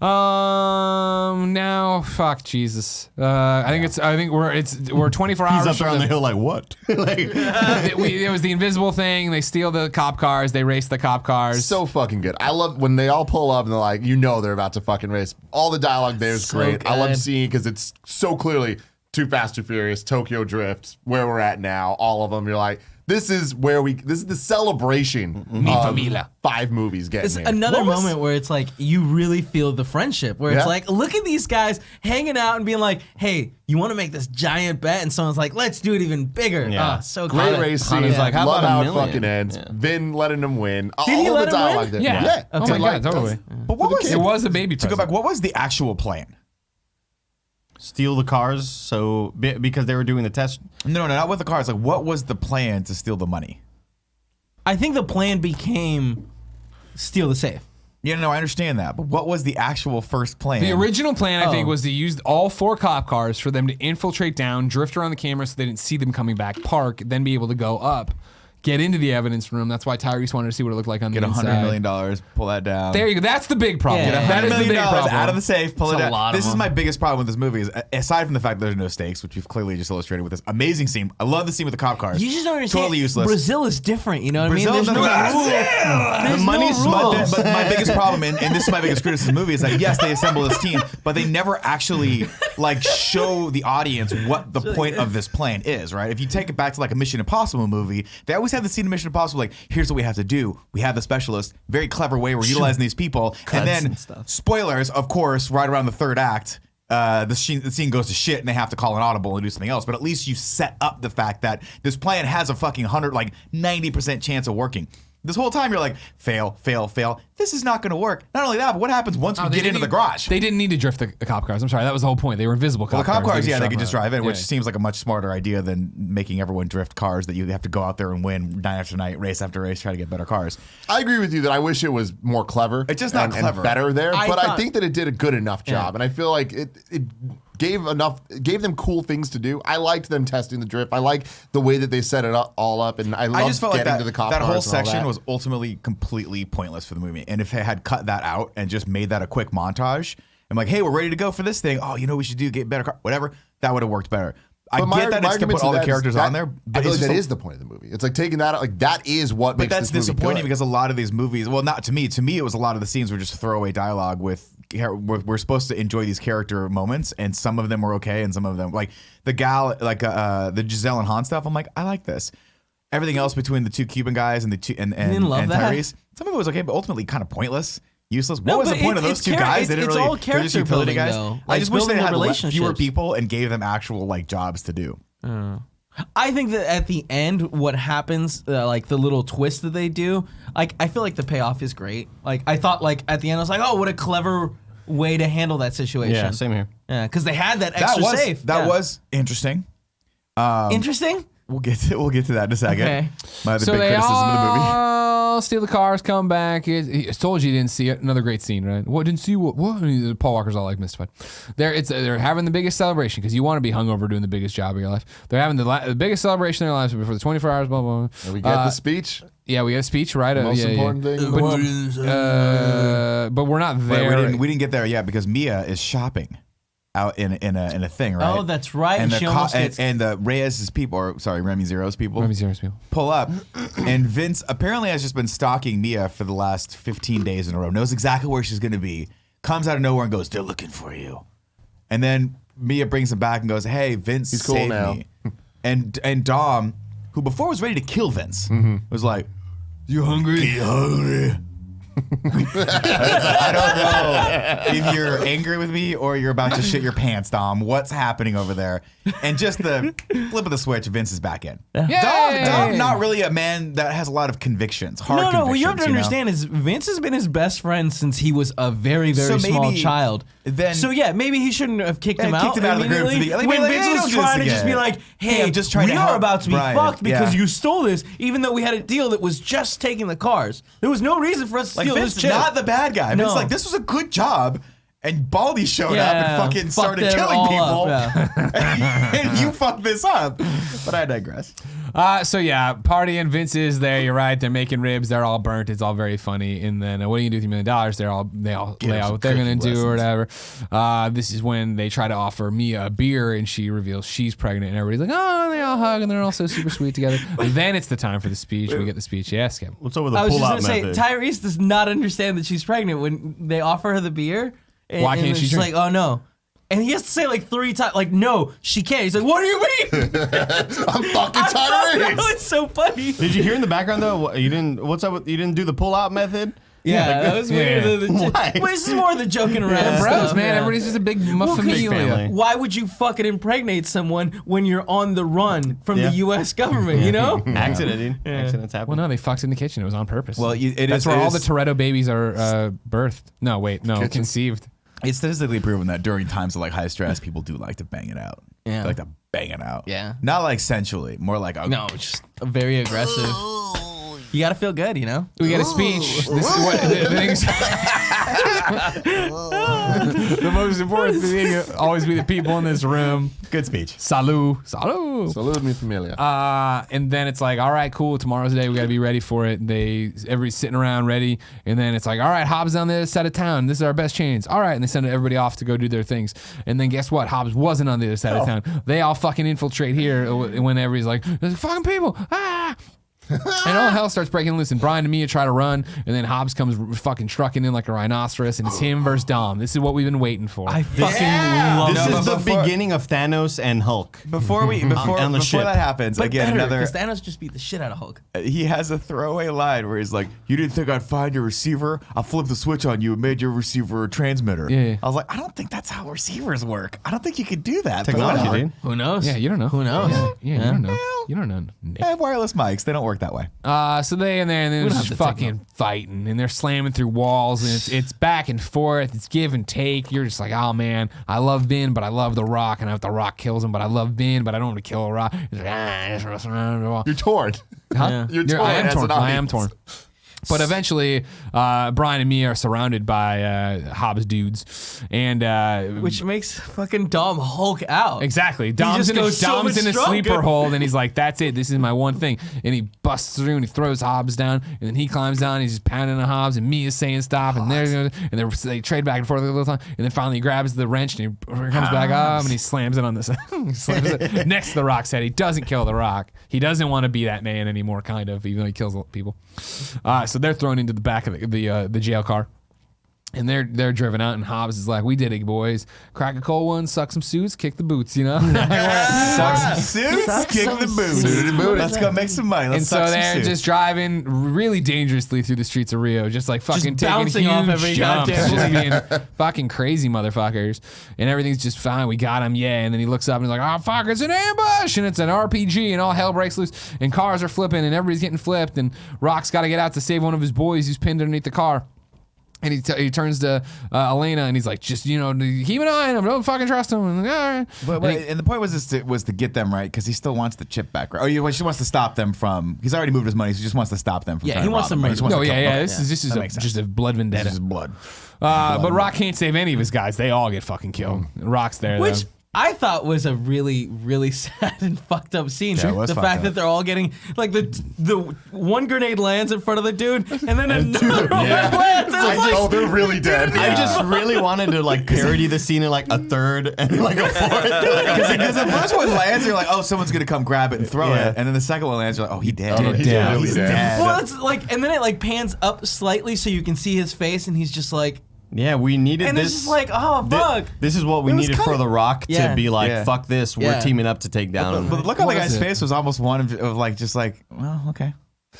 Now, fuck Jesus. I think we're 24 hours. He's up there from on the hill like, what? Like, it was the invisible thing. They steal the cop cars. They race the cop cars. So fucking good. I love when they all pull up and they're like, they're about to fucking race. All the dialogue there is So great. I love good. seeing because it's so clearly Too Fast, Too Furious, Tokyo Drift, where we're at now. All of them. You're like, this is the celebration of familia. 5 movies getting It's made. another moment where it's like you really feel the friendship. Where it's Yeah. like, look at these guys hanging out and being like, "Hey, you want to make this giant bet?" And someone's like, "Let's do it even bigger." Yeah. So Great good. race Hana's scene. like, how love about how $1 it million? fucking ends. Yeah. Vin letting him win. Did he all let the him win? dialogue there. Yeah. Oh my God, totally. But what was It was a baby to go present. back? What was the actual plan? steal the cars. So because they were doing the test. No, not with the cars. Like, what was the plan to steal the money? I think the plan became steal the safe. Yeah, no, I understand that. But what was the actual first plan? The original plan, I think, was to use all 4 cop cars for them to infiltrate down, drift around the camera so they didn't see them coming back, park, then be able to go up, get into the evidence room. That's why Tyrese wanted to see what it looked like on Get the inside. $100 million, pull that down. There you go. That's the big problem. Yeah. That is the big $100 problem. out of the safe, pull it That's a out. lot of This is them. my biggest problem with this movie. Is aside from the fact that there's no stakes, which we've clearly just illustrated with this amazing scene. I love the scene with the cop cars. You just don't understand. Totally useless. Brazil is different. You know what Brazil I mean? There's no doesn't- rules. The money's rules. But my biggest problem, and this is my biggest criticism of the movie, is that yes, they assemble this team, but they never actually like show the audience what the point of this plan is, right? If you take it back to like a Mission Impossible movie, they always have the scene in Mission Impossible like, here's what we have to do. We have the specialist, very clever way we're utilizing these people, and then and stuff. spoilers, of course, right around the 3rd act. The scene goes to shit and they have to call an audible and do something else. But at least you set up the fact that this plan has a fucking 90% chance of working. This whole time you're like, fail. This is not going to work. Not only that, but what happens once we get into the garage? They didn't need to drift the cop cars. I'm sorry. That was the whole point. They were invisible cop Well, the cop cars, They yeah, they could just drive in, which Yeah. seems like a much smarter idea than making everyone drift cars that you have to go out there and win night after night, race after race, try to get better cars. I agree with you that I wish it was more clever. It's just not and clever. better there, but I thought- think that it did a good enough job, and I feel like it gave them cool things to do. I liked them testing the drift. I like the way that they set it all up, and I just felt getting like to the cop that cars whole and all section that. was ultimately completely pointless for the movie. And if they had cut that out and just made that a quick montage, I'm like, hey, we're ready to go for this thing. Oh, you know what we should do? Get better car, whatever. That would have worked better. I get that it's to put all the characters on there, I but feel it's like that just is the point of the movie. It's like taking that out. Like that is what but makes that's this movie disappointing good. because a lot of these movies, well, not to me. To me, it was a lot of the scenes were just throwaway dialogue with. We're supposed to enjoy these character moments, and some of them were okay, and some of them like the gal, like the Giselle and Han stuff. I'm like, I like this. Everything else between the two Cuban guys and the two and didn't love that? Tyrese, some of it was okay, but ultimately kind of pointless. Useless. No, What was the but point of those it's two guys? They it's didn't really. all They're just character utility building, guys. though. I Like, just wish they building had the fewer relationships. people and gave them actual like jobs to do. I think that at the end, what happens, like the little twist that they do, like I feel like the payoff is great. Like I thought, like at the end, I was like, oh, what a clever way to handle that situation. Yeah, same here. Yeah, because they had that extra safe. That Yeah. was interesting. Interesting. We'll get to that in a second. Okay. My other So big they criticism of the movie. all steal the cars, come back. I told you didn't see it. Another great scene, right? What didn't see what? What? And Paul Walker's all like mystified. They're having the biggest celebration because you want to be hungover doing the biggest job of your life. They're having the biggest celebration of their lives before the 24 hours. Blah blah. Blah. And we get the speech. Yeah, we get a speech, right? Most important thing in the world. But we're not Wait, there. we didn't get there yet because Mia is shopping out in a thing, right? Oh, that's right. And She the almost gets- and the Reyes' people, or sorry, Remy Zero's people, Remy Zero's people. pull up, and Vince apparently has just been stalking Mia for the last 15 days in a row. Knows exactly where she's going to be. Comes out of nowhere and goes, "They're looking for you." And then Mia brings him back and goes, "Hey, Vince, He's cool saved now." me." And Dom, who before was ready to kill Vince, was like, "You hungry? You hungry?" I don't know if you're angry with me or you're about to shit your pants, Dom. What's happening over there? And just the flip of the switch, Vince is back in. Dom, not really a man that has a lot of convictions. Hard No, convictions. what you have to know? understand is Vince has been his best friend since he was a very, very So small maybe child. then- so yeah, maybe he shouldn't have kicked him Yeah, out. kicked him out of the group to immediately. be- like, when like, Vince hey, was don't do this trying to just be again. like, "Hey, Hey, I'm just trying we to are help about to be Brian." fucked because Yeah. you stole this, even though we had a deal that was just taking the cars. There was no reason for us to Like steal Vince this is chip. not the bad guy. No. Vince like this was a good job. And Baldy showed up Yeah, and fucking fucked started it killing all people. up, And you fucked this up. But I digress. So yeah, party and Vince is there. You're right. They're making ribs. They're all burnt. It's all very funny. And then what are you gonna do with $1 million? They all Give lay him out some what they're gonna cooking do or whatever. This is when they try to offer Mia a beer, and she reveals she's pregnant, and everybody's like, "Oh!" And they all hug, and they're all so super sweet together. And then it's the time for the speech. We get the speech. Yes, Kevin. What's over the I was just pull-out gonna say, method? Tyrese does not understand that she's pregnant when they offer her the beer. And, Why can't and she she's drink? like, "Oh no." And he has to say like 3 times, like, "No, she can't." He's like, "What do you mean?" I'm fucking I Tyrese. know, it's so funny. Did you hear in the background though? You didn't. What's up? You didn't do the pull-out method. Yeah, that was weird. Yeah. Why? Well, this is more the joking around. Bros, stuff, man. yeah. Everybody's just a big Big familia. family. Why would you fucking impregnate someone when you're on the run from Yeah. the U.S. government? You know? Accident, dude. Accidents happen. Well, no, they fucked in the kitchen. It was on purpose. Well, that's where all the Toretto babies are birthed. No, wait, no, Kitchen. conceived. It's statistically proven that during times of like high stress, people do like to bang it out. Yeah. They like to bang it out. Yeah. Not like sensually, more like No, it's just very aggressive. You gotta feel good, you know? We get a speech. This is what the things. The most important thing will always be the people in this room. good speech. Salud, salud. Salud, mi familia. And then it's like, all right, cool. Tomorrow's the day. We got to be ready for it. Everybody's sitting around ready. And then it's like, all right, Hobbs on the other side of town. This is our best chance. All right. And they send everybody off to go do their things. And then guess what? Hobbs wasn't on the other side of town. They all fucking infiltrate here when everybody's like, there's fucking people. Ah. And all hell starts breaking loose, and Brian and Mia try to run, and then Hobbs comes fucking trucking in like a rhinoceros, and it's him versus Dom. This is what we've been waiting for. I fucking love This it. is the before- beginning of Thanos and Hulk. Before on the ship. that happens, But again, better, another because Thanos just beat the shit out of Hulk. he has a throwaway line where he's like, "You didn't think I'd find your receiver? I flipped the switch on you and made your receiver a transmitter." Yeah. I was like, I don't think that's how receivers work. I don't think you could do that. but Technology, whatever. dude. Who knows? Yeah, you don't know. Who knows? Yeah, you don't know. You don't know. Nick. They have wireless mics. They don't work that way. So they and then don't there's have just the fucking fighting, and they're slamming through walls, and it's back and forth. It's give and take. You're just like, oh man, I love Vin, but I love The Rock, and if The Rock kills him, but I love Vin, but I don't want to kill The Rock. It's like, just wrestling around the wall. You're torn. Huh? You're torn I am as torn. an I am audience. torn. But eventually, Brian and me are surrounded by Hobbs dudes, and Which makes fucking Dom Hulk out. exactly, Dom's in a sleeper stronger. hold, and he's like, "That's it. This is my one thing." And he busts through and he throws Hobbs down, and then he climbs down. And he's just pounding on Hobbs, and Mia's saying stop, and they trade back and forth a little time, and then finally he grabs the wrench and he comes back up and he slams it on the he slams it next to the Rock's head. He doesn't kill the Rock. He doesn't want to be that man anymore, kind of, even though he kills people. So they're thrown into the back of the jail car, and they're driven out. And Hobbs is like, "We did it, boys. Crack a cold one, suck some suits, kick the boots. You know." Suck some suits, kick the boots. Let's go make some money. Let's And suck so some they're suits. just driving really dangerously through the streets of Rio, just like fucking taking bouncing off huge every jumps, goddamn just being fucking crazy motherfuckers. And everything's just fine. We got him, yeah. And then he looks up and he's like, "Oh fuck, it's an ambush!" And it's an RPG, and all hell breaks loose. And cars are flipping, and everybody's getting flipped. And Rock's got to get out to save one of his boys who's pinned underneath the car. And he turns to Elena and he's like, "Just, keep an eye on him. Don't fucking trust him." And, all right. And the point was to get them right because he still wants the chip back, right? Oh, she wants to stop them from. He's already moved his money, so he just wants to stop them from. Yeah, trying he to wants rob to them. He murder just wants No, to kill yeah. them. This is That makes sense. just a blood vendetta. This is blood. But Rock can't save any of his guys. They all get fucking killed. Rock's there, Which though. I thought was a really, really sad and fucked up scene. Yeah, it was the fucked fact up. that they're all getting like the one grenade lands in front of the dude, and then another one lands. And it's like, they're really dead. I just really wanted to like parody the scene in like a third and like a fourth. Because the first one lands, you're like, oh, someone's gonna come grab it and throw Yeah. it, and then the second one lands, you're like, oh, he dead. Oh, he's dead. really He's dead. dead. well, it's like, and then it like pans up slightly so you can see his face, and he's just like, Yeah, we needed and this. it's just like, oh fuck. This is what we It was needed for kinda- The Rock to Yeah. be like, Yeah. fuck this, we're Yeah. teaming up to take down. But look how the What guy's is it? face was almost one of like, just like, well, okay,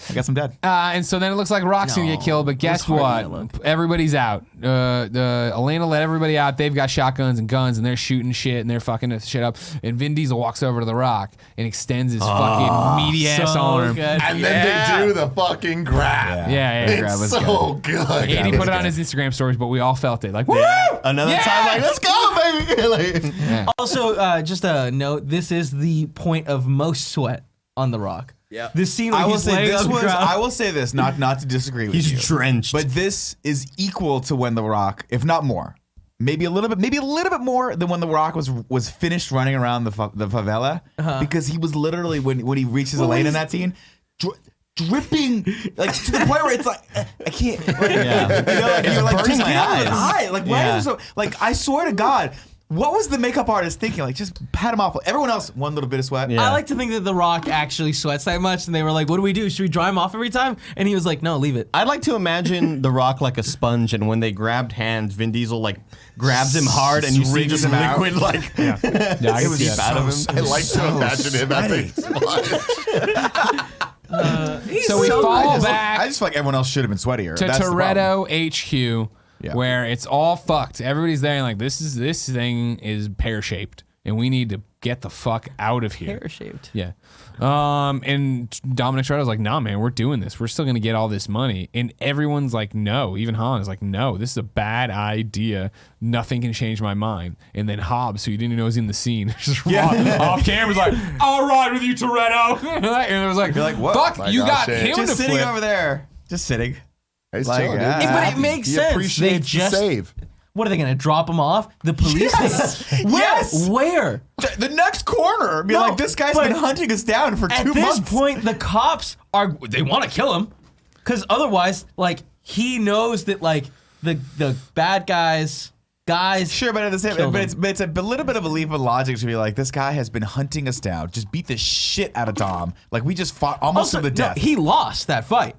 I guess I'm dead. And so then it looks like Rock's gonna get killed, but guess hard what? to look. Everybody's out. Elena let everybody out. They've got shotguns and guns, and they're shooting shit, and they're fucking this shit up. And Vin Diesel walks over to The Rock and extends his fucking meaty ass arm. good. And then they do the fucking grab. Yeah. grab It's was so good. And he put it on his Instagram stories, but we all felt it. Like, woo! Another Yeah! time, like, let's go, baby. Like, Also, just a note: this is the point of most sweat on The Rock. Yeah, this scene where I will he's say laying this on the was. ground. I will say this, not to disagree with he's you, drenched. but this is equal to when The Rock, if not more, maybe a little bit more than when The Rock was finished running around the favela, because he was literally when he reaches Elaine in that scene. Dripping like to the point where it's like I can't. Like, Yeah. you know, like, It's you're like burning just my get out of his eyes. eye. Like why Yeah. is it so? Like I swear to God, what was the makeup artist thinking? Like just pat him off. Everyone else, one little bit of sweat. Yeah. I like to think that The Rock actually sweats that much, and they were like, "What do we do? Should we dry him off every time?" And he was like, "No, leave it." I'd like to imagine The Rock like a sponge, and when they grabbed hands, Vin Diesel like grabs him hard, and you see Wrings just him out. liquid like Yeah, I can see seep that. out of him. I like to imagine him as a sponge. So we fall I back just feel like everyone else should have been sweatier. to That's the problem. Toretto HQ, Yeah. where it's all fucked. Everybody's there and like, this thing is pear shaped, and we need to get the fuck out of here. Pear-shaped. Yeah. And Dominic Toretto's like, nah, man, we're doing this. We're still going to get all this money. And everyone's like, no. Even Han is like, no, this is a bad idea. Nothing can change my mind. And then Hobbs, who you didn't know was in the scene, just off camera, was like, I'll ride with you, Toretto. And it was like, You're like, what? fuck, My you gosh, got yeah. him Just to sitting flip. over there. Just sitting. He's Like, chilling, dude. yeah. He's But it happy. makes He sense. appreciates They just- the save. What are they gonna drop him off? The police? Yes! Where? Yes! Where? The next corner. Be No, like, this guy's but been hunting us down for At 2 this months. point, the cops they want to kill him, because otherwise, like he knows that like the bad guys. Sure, but at the same, Killed but him. it's a little bit of a leap of logic to be like, this guy has been hunting us down, just beat the shit out of Dom. Like we just fought almost to the death. he lost that fight.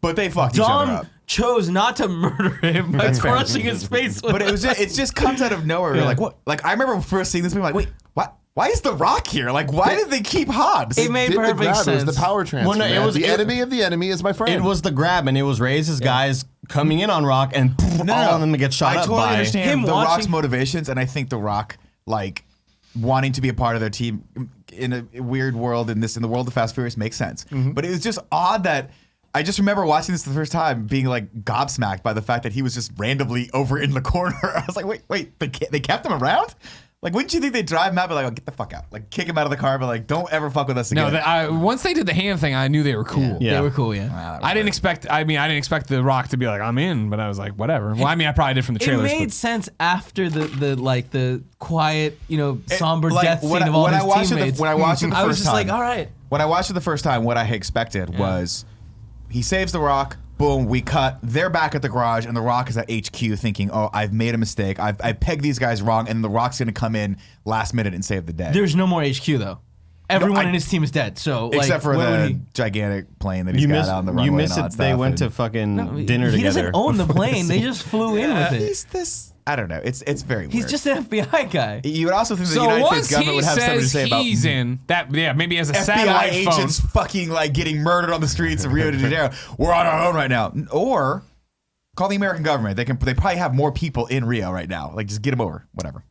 But they fucked each other Dom up. chose not to murder him by That's fair. crushing his face with But it just comes out of nowhere. You're like, what? Like I remember first seeing this movie, like, wait, what? Why is The Rock here? Like, why did they keep Hobbs? It made Did the perfect grab. It sense. was the power transfer. Well, no, it man. was- the it- enemy of the enemy is my friend. It was the grab, and it was Reyes' guys coming in on Rock, and all of them get shot I up totally by. understand him The Rock's watching- motivations, and I think The Rock like wanting to be a part of their team in a weird world in the world of Fast Furious makes sense. But it was just odd that I just remember watching this the first time, being like gobsmacked by the fact that he was just randomly over in the corner. I was like, wait, they kept him around? Like, wouldn't you think they'd drive him out, but like, oh, get the fuck out, like kick him out of the car, but like, don't ever fuck with us again. No, once they did the hand thing, I knew they were cool. Yeah. They were cool, yeah. I didn't expect The Rock to be like, I'm in, but I was like, whatever. Well, I mean, I probably did from the It trailers. made but sense after the quiet, somber Like, death scene of all when his I watched teammates. when I watched it the I was first just time, like, all right. when I watched it the first time, what I expected was he saves The Rock. Boom, we cut. They're back at the garage, and The Rock is at HQ thinking, oh, I've made a mistake. I pegged these guys wrong, and The Rock's going to come in last minute and save the day. There's no more HQ though. Everyone in his team is dead. So Except for where would the he? gigantic plane that he's got on the runway. You and missed all it. that They stuff, went to and- fucking dinner He together. doesn't own the before plane. They scene. just flew in with it. He's this. I don't know. It's very weird. He's just an FBI guy. You would also think the so United once States government he would have something to says say about he's in, that maybe as a FBI satellite phone. agents fucking like getting murdered on the streets of Rio de Janeiro. We're on our own right now. Or call the American government. They probably have more people in Rio right now. Like, just get them over. Whatever.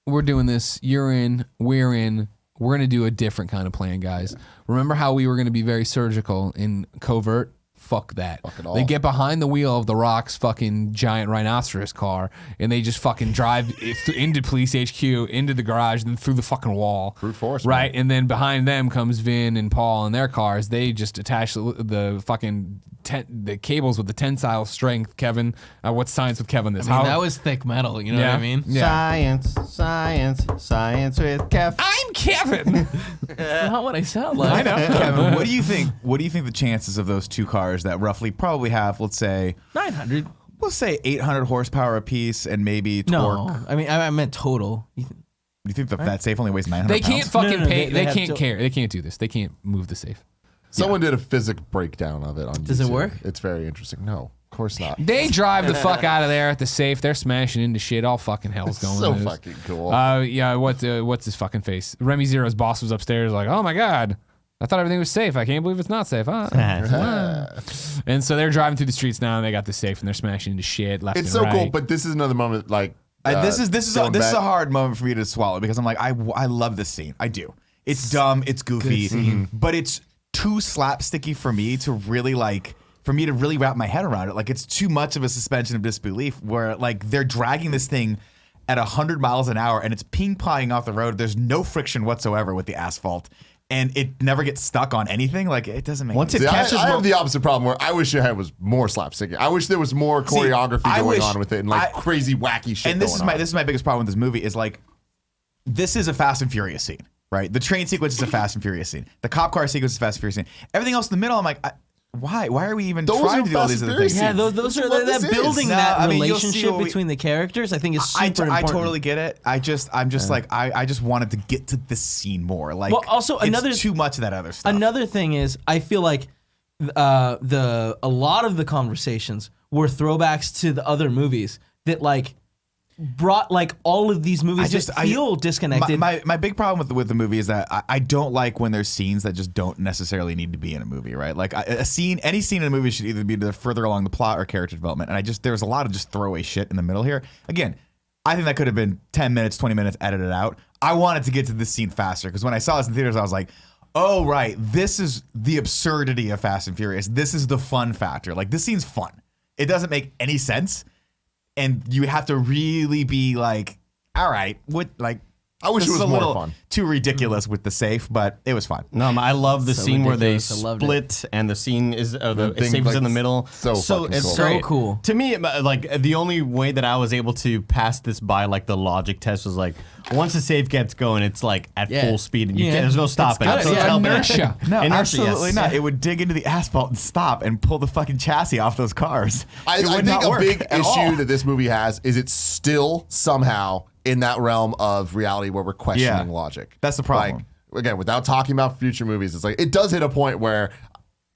We're doing this. You're in. We're in. We're going to do a different kind of plan, guys. Remember how we were going to be very surgical in covert? Fuck that. Fuck it all. They get behind the wheel of the Rock's fucking giant rhinoceros car, and they just fucking drive into police HQ, into the garage, and then through the fucking wall. Brute force, right? man. And then behind them comes Vin and Paul in their cars. They just attach the fucking the cables with the tensile strength. Kevin, what's science with Kevin? This I mean, that was thick metal. You know what I mean? Science with Kev. I'm Kevin. That's not what I sound like. I know. Kevin, what do you think? What do you think the chances of those two cars that roughly probably have, let's say 900. 800 horsepower apiece and maybe torque? No, I mean I meant total. Do you think that safe only weighs 900 They pounds? can't fucking No, pay. they They have can't to- care. They can't do this. They can't move the safe. Someone did a physics breakdown of it on Does it YouTube. work? It's very interesting. No, of course not. They drive the fuck out of there at the safe. They're smashing into shit. All fucking hell's going So loose. fucking cool. Yeah. What's his fucking face? Remy Zero's boss was upstairs, like, oh my god, I thought everything was safe. I can't believe it's not safe. Huh? And so they're driving through the streets now, and they got the safe, and they're smashing into shit left It's and so right. cool, but this is another moment like This is going a back- hard moment for me to swallow because I'm like I love this scene. I do. It's dumb. It's goofy, but it's too slapsticky for me to really wrap my head around it. Like, it's too much of a suspension of disbelief where like they're dragging this thing at 100 miles an hour and it's ping-ponging off the road. There's no friction whatsoever with the asphalt. And it never gets stuck on anything. Like, it doesn't make Once any it See, sense. I catches have the opposite problem where I wish it had was more slapstick. I wish there was more choreography I going wish- on with it and like crazy wacky shit. And this is going my on. biggest problem with this movie is like, this is a Fast and Furious scene, right? The train sequence is a Fast and Furious scene. The cop car sequence is a Fast and Furious scene. Everything else in the middle, I'm like, why? Why are we even Those trying are to do all Fast these and other Furious things? Yeah, scenes. those This are is what that this is. building No, that I mean, you'll see relationship what we- between the characters. I think is super I important. totally get it. I'm just like I just wanted to get to this scene more. Like, Well, also, it's another- too much of that other stuff. Another thing is, I feel like a lot of the conversations were throwbacks to the other movies that like brought like all of these movies that feel disconnected. My big problem with the movie is that I don't like when there's scenes that just don't necessarily need to be in a movie, right? Like any scene in a movie should either be further along the plot or character development. And there's a lot of just throwaway shit in the middle here. Again, I think that could have been 10 minutes, 20 minutes edited out. I wanted to get to this scene faster because when I saw this in theaters, I was like, oh, right, this is the absurdity of Fast and Furious. This is the fun factor. Like, this scene's fun. It doesn't make any sense. And you have to really be like, all right, what, like, I wish this it is was a more little fun. too ridiculous with the safe, but it was fun. No, I love the So scene where they ridiculous. I loved split and the scene is the thing, safe is like, in the middle. so fucking it's cool. So great. cool. To me, like the only way that I was able to pass this by like the logic test was like once the safe gets going, it's like at Yeah. full speed and you Yeah. can't, there's no stopping. good. So it's Yeah. helping. Inertia. No, Inertia, absolutely yes. not. It would dig into the asphalt and stop and pull the fucking chassis off those cars. I It would think not a work big at issue all. that this movie has is it's still somehow in that realm of reality where we're questioning Yeah. logic. That's the problem. Like, again, without talking about future movies, it's like it does hit a point where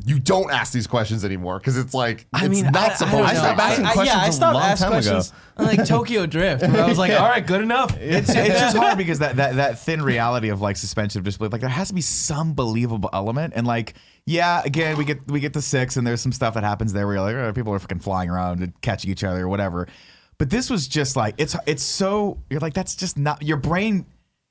you don't ask these questions anymore because it's like it's not supposed I to. stopped asking I questions stopped a long asking time ago. questions on, like Tokyo Drift, where I was like, all right, good enough. It's just hard because that thin reality of like suspension of disbelief, like there has to be some believable element, and like again we get the 6 and there's some stuff that happens there where you're like, oh, people are fucking flying around and catching each other or whatever, but this was just like it's so you're like that's just not your brain.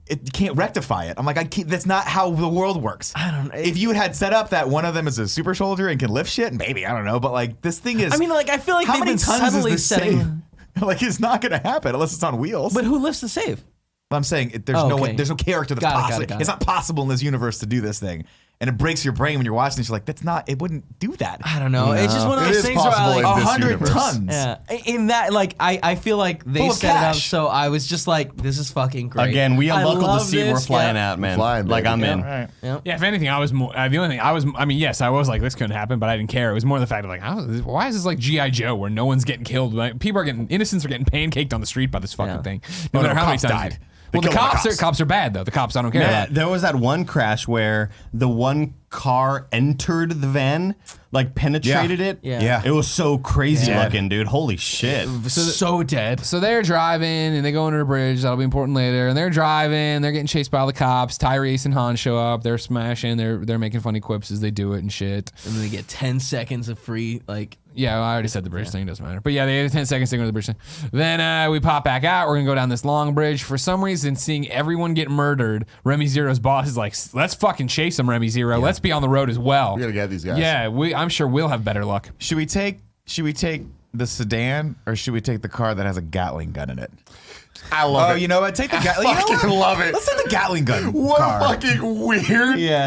It can't rectify it. I'm like, that's not how the world works. I don't know. If you had set up that one of them is a super soldier and can lift shit, maybe I don't know, but like this thing is. I mean, like I feel like how they've many been tons is subtly this setting. safe? Like it's not gonna happen unless it's on wheels. But who lifts the safe? But I'm saying there's Oh, no okay. way, there's no character that's Got it, possible. got it. It's not possible in this universe to do this thing. And it breaks your brain when you're watching this. You're like, it wouldn't do that. I don't know. It's just one of It those is things where possible I in like. this 100 universe. tons. Yeah, in that, like, I feel like they Full of set it up, cash. so I was just like, this is fucking great. Again, we I unbuckled the love seat. We're this, flying yeah. out, man. Flying, like baby. I'm in. Right. Yep. Yeah, if anything, I was more. The only thing I mean, yes, I was like, this couldn't happen, but I didn't care. It was more the fact of like, why is this like G.I. Joe where no one's getting killed? Like, innocents are getting pancaked on the street by this fucking Yeah. thing. Oh, no, matter how many cops times. died. Well, They the killed all the cops, cops are bad though. The cops I don't care Yeah, about. there was that one crash where the one car entered the van, like penetrated it. Yeah. It was so crazy Yeah. looking, dude. Holy shit. So dead. So they're driving and they go under a bridge. That'll be important later. And they're driving. They're getting chased by all the cops. Tyrese and Han show up. They're smashing. They're making funny quips as they do it and shit. And then they get 10 seconds of free, like. Yeah, I already said the bridge thing. Doesn't matter. But yeah, they had 10 seconds to go to the bridge thing. Then we pop back out. We're going to go down this long bridge. For some reason, seeing everyone get murdered, Remy Zero's boss is like, let's fucking chase him, Remy Zero. Let's be on the road as well. We gotta get these guys. Yeah, I'm sure we'll have better luck. Should we take the sedan or should we take the car that has a Gatling gun in it? I love Oh, it. you know what? Take the Gatling. fucking love it. Let's take the Gatling gun. What car. a fucking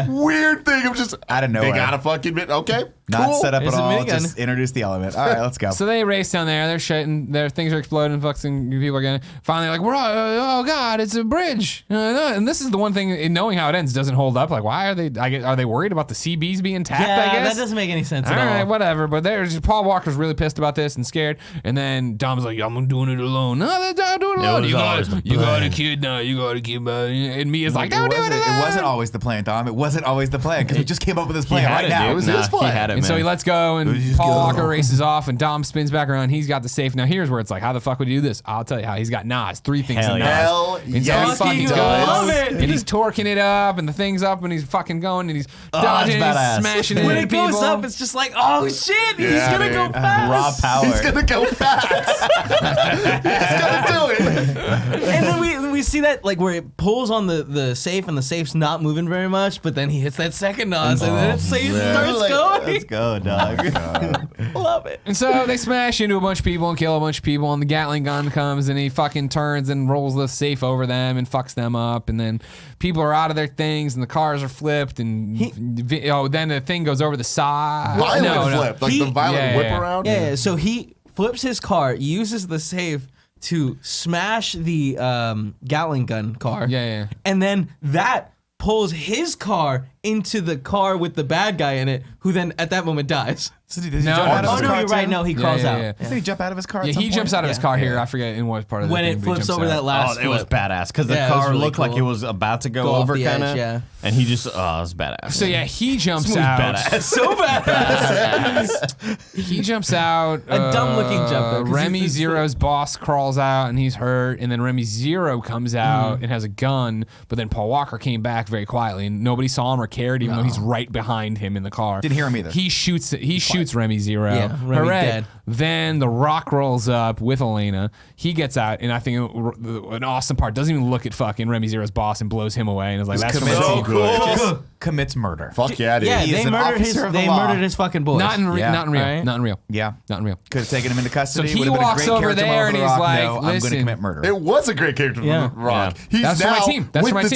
weird thing of just Out of They nowhere. got a fucking bit. Okay, Not cool. set up It's at a all. minigun. Just introduce the element. All right, let's go. So they race down there. They're shitting. Their things are exploding. Fucking people are getting. Finally, like, oh god, it's a bridge. And this is the one thing. In knowing how it ends, doesn't hold up. Like, why are they? Are they worried about the CBs being tapped? I Yeah, guess that doesn't make any sense All at all. right, whatever. But there's Paul Walker's really pissed about this and scared. And then Dom's like, I'm doing it alone. No, they're not doing it alone. was always the You got a plan. kid now. You got a kid. And Mia's like, it don't do it alone. wasn't always the plan, Dom. It wasn't always the plan because we just came up with this He plan had right it, now. dude. It was his He plan. had it, And man. so he lets go, and just Paul go. Walker races off, and Dom spins back around. He's got the safe. Now here's where it's like, how the fuck would you do this? I'll tell you how. He's got Nas, 3 things Hell in yeah. Nas. Hell And so yes, he fucking he goes, does. Love it. and he's torquing it up, and the thing's up, and he's fucking going, and he's that's dodging, and badass. he's smashing When into it goes people. up, it's just like, oh shit, he's Yeah, gonna go dude. fast. Raw power. He's gonna go fast. He's gonna do it. And then we see that like where it pulls on the safe and the safe's not moving very much, but then he hits that second nos and then it starts Like, going. let's go, dog. Love it. And so they smash into a bunch of people and kill a bunch of people, and the Gatling gun comes and he fucking turns and rolls the safe over them and fucks them up, and then people are out of their things and the cars are flipped, and then the thing goes over the side. Violent flip, like the violent Yeah, whip yeah. around. Yeah, so he flips his car, uses the safe to smash the Gatling gun car. Yeah. And then that pulls his car into the car with the bad guy in it, who then at that moment dies. So does he No, jump no, out of Oh his no, car you're right. too? No, he crawls yeah, out. yeah. Doesn't he jump out of his car? Yeah, at some he jumps point? out of his car here. I forget in what part of the When thing, it but he flips jumps over out. that last It was flip. badass because the Yeah, it was car really looked like cool. it was about to go Go off over, the kind of. edge, yeah. And he just, it was badass. So yeah, he jumps This movie's out. badass. So badass. He jumps out. A dumb-looking jump, though, 'cause Remy it's- Zero's boss crawls out and he's hurt, and then Remy Zero comes out and has a gun. But then Paul Walker came back very quietly, and nobody saw him or cared, even though he's right behind him in the car. Didn't hear him either. He shoots Remy Zero. Yeah, Remy Hooray. dead. Then the Rock rolls up with Elena. He gets out, and I think an awesome part doesn't even look at fucking Remy Zero's boss and blows him away, and is like, "That's from commits, the team." good. commits murder. Fuck yeah, dude. Yeah, He is they an murdered his. officer of the They law. murdered his fucking boys. Not in real. Yeah. Not in real. Alright. Not in real. Yeah. Not in real. Could have taken him into custody. So he Would have been a walks great over character there moment and for The he's Rock. like, no, I'm going to "Listen." commit murder. It was a great character Yeah. from Rock. Yeah. He's That's for now my team. That's with for my the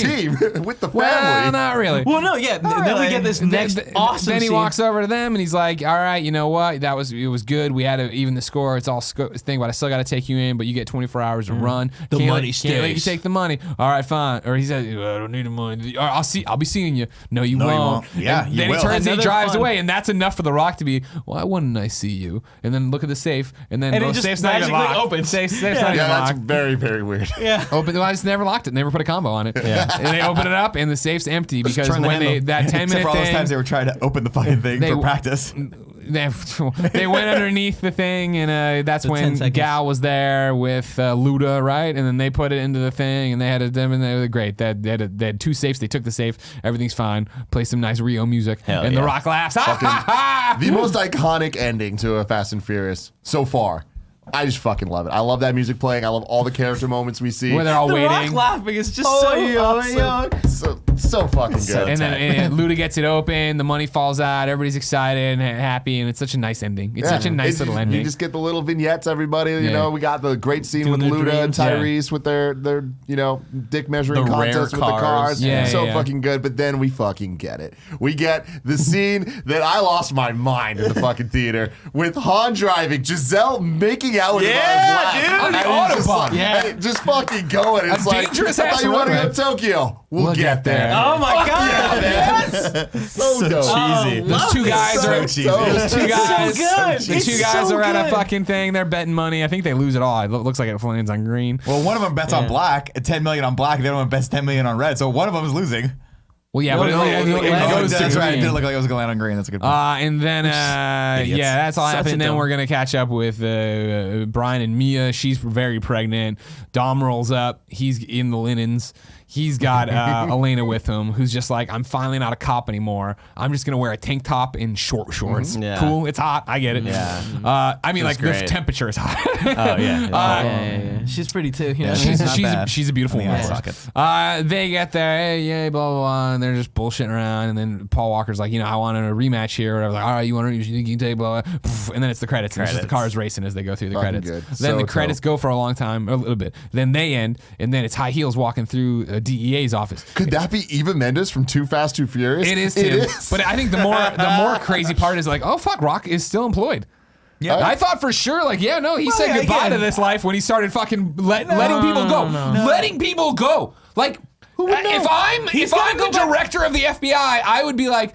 team. with the Well, family. not really. Well, no, yeah. Then we get this next awesome. Then he scene. walks over to them and he's like, "All right, you know what? It was good. We had to even the score. It's all thing, but I still got to take you in. But you get 24 hours to run. The Can't money can't let you stays. take the money. All right, fine." Or he said, "I don't need the money. All right, I'll be seeing you. No, you won't. won't. Yeah, And you then will. he turns and he Another drives fun- away, and that's enough for the Rock to be. Why wouldn't I see you? And then look at the safe, and then And it the just safe's not even magically locked. opens. Safe's not Yeah, even that's locked. very, very weird. Yeah. Open. I just never locked it. Never put a combo on it. Yeah. And they open it up, and the safe's empty because turn the when handle. that 10 Except minute for all those thing, times they were trying to open the fucking thing They- for practice. they went underneath the thing, and that's The 10 when seconds. Gal was there with Luda, right? And then they put it into the thing, and they had them, and they were great. They had 2 safes. They took the safe. Everything's fine. Play some nice Rio music, Hell and yeah. the Rock laughs. Ha, ha, ha! The most iconic ending to a Fast and Furious so far. I just fucking love it. I love that music playing. I love all the character moments we see. Where they're all The Rock waiting. laughing is just so awesome. So So fucking good. And then Luda gets it open, the money falls out, everybody's excited and happy, and it's such a nice ending. It's such a nice little ending. You just get the little vignettes, everybody. You know, we got the great scene with their Luda and dreams. Tyrese with their dick measuring The rare contest with the cars. cars. So fucking good. But then we fucking get it. We get the scene that I lost my mind in the fucking theater with Han driving, Giselle making out with him on his lap. On the And he's just Autobahn. like- and just fucking going. It's like, dangerous I thought ass you want to go road, to Tokyo. We'll get there. Oh my god! So dope. cheesy. Those two guys So are cheesy. those two guys. so good. The It's two guys so are at a good. fucking thing. They're betting money. I think they lose it all. It looks like it lands on green. Well, one of them bets on black, 10 million on black, and the other one bets 10 million on red. So one of them is losing. Well, yeah, but it goes to That's right. It green. didn't look like it was going to land on green. That's a good point. And then, Idiots. yeah, that's all Such happened. a And then dumb- we're going to catch up with Brian and Mia. She's very pregnant. Dom rolls up. He's in the linens. He's got Elena with him, who's just like, I'm finally not a cop anymore. I'm just going to wear a tank top and short shorts. Yeah. Cool. It's hot. I get it. Yeah. I mean, like, the great. temperature is hot. Oh, yeah. Yeah. She's pretty too. You know? She's a beautiful On the woman. eye sockets. They get there, hey, yay, blah, blah, blah, and they're just bullshitting around. And then Paul Walker's like, I wanted a rematch here. Or whatever. Like, all right, you can take blah, blah, blah. And then it's the credits. And it's just the cars racing as they go through the Fucking credits. good. Then So the credits go for a long time, a little bit. Then they end, and then it's High Heels walking through DEA's office. Could that be Eva Mendes from Too Fast, Too Furious? It is, Tim. It is. But I think the more crazy part is like, oh fuck, Rock is still employed. Yeah. I thought for sure, like, he said yeah, goodbye again. to this life when he started fucking letting people go. Letting people go. Like, if I'm the director of the FBI, I would be like,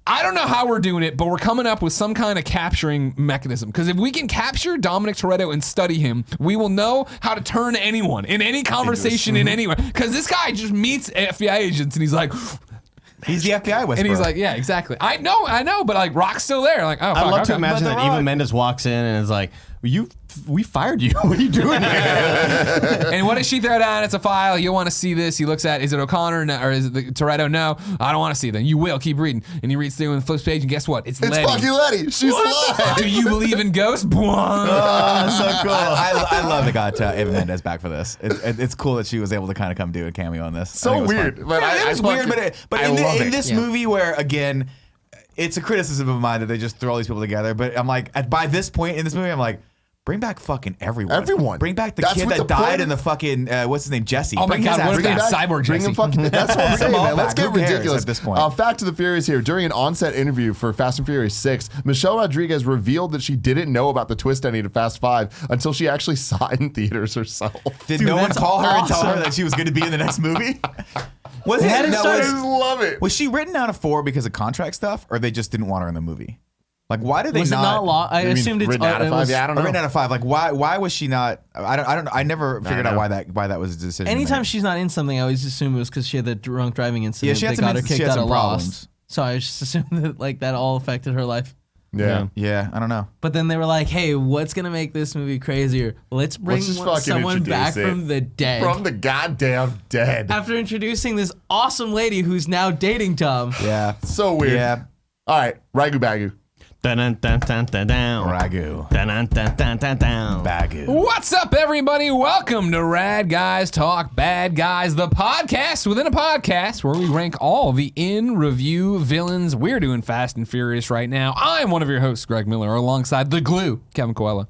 I don't know how we're doing it, but we're coming up with some kind of capturing mechanism. Because if we can capture Dominic Toretto and study him, we will know how to turn anyone in any conversation in anywhere. Because this guy just meets FBI agents and he's like, He's the FBI whisperer. and he's like, yeah, exactly. I know, but like Rock's still there. Like, oh, fuck, I love to okay. imagine But that The Eva Rock- Mendes walks in and is like, we fired you. What are you doing here? And what does she throw down? It's a file. You want to see this? He looks at, is it O'Connor no, or is it the Toretto? No, I don't want to see them. You will. Keep reading. And he reads through and flips page, and guess what? It's It's Letty. fucking Letty. She's alive. Do you believe in ghosts? So cool. I love that got Eva Mendes back for this. It's cool that she was able to kind of come do a cameo on this. I So think it was weird. fun. But Yeah, it was weird, but I love in it. this movie where again, it's a criticism of mine that they just throw all these people together. But I'm like, by this point in this movie, I'm like, bring back fucking everyone. Everyone. Bring back the That's kid what that the point died of- in the fucking what's his name, Jesse. Oh my Bring his God, ass what if back. that cyborg Bring him Jesse? fucking. That's what I'm Bring saying, them all man. Let's back. get Who cares ridiculous at this point? Fact to the Furious here. During an on-set interview for Fast and Furious 6, Michelle Rodriguez revealed that she didn't know about the twist ending to Fast 5 until she actually saw it in theaters herself. Did no one that's call her and tell her awesome. that she was going to be in the next movie? Was They had it? it No, started- I just love it. was she written down a 4 because of contract stuff, or they just didn't want her in the movie? Like, why did they Was it not law? I You mean assumed it's written out of it 5? was- Yeah, I don't Or know. written out of 5. Like, why was she not? I don't. I never figured out know. why that was a decision. Anytime made. she's not in something, I always assume it was because she had the drunk driving incident. Yeah, she had that some got her inc- she kicked had out some of problems. Lost. So I just assumed that like that all affected her life. Yeah. Yeah, I don't know. But then they were like, "Hey, what's gonna make this movie crazier? Let's bring Let's just fucking someone back introduce it. from the dead." From the goddamn dead. After introducing this awesome lady who's now dating Tom. Yeah. So weird. Yeah. All right, Ragu Bagu. Dun, dun, dun, dun, dun. Ragu. Dun, dun, dun, dun, dun, dun. Bagu. What's up, everybody? Welcome to Rad Guys Talk Bad Guys, the podcast within a podcast where we rank all the in-review villains. We're doing Fast and Furious right now. I'm one of your hosts, Greg Miller, alongside the glue, Kevin Coelho,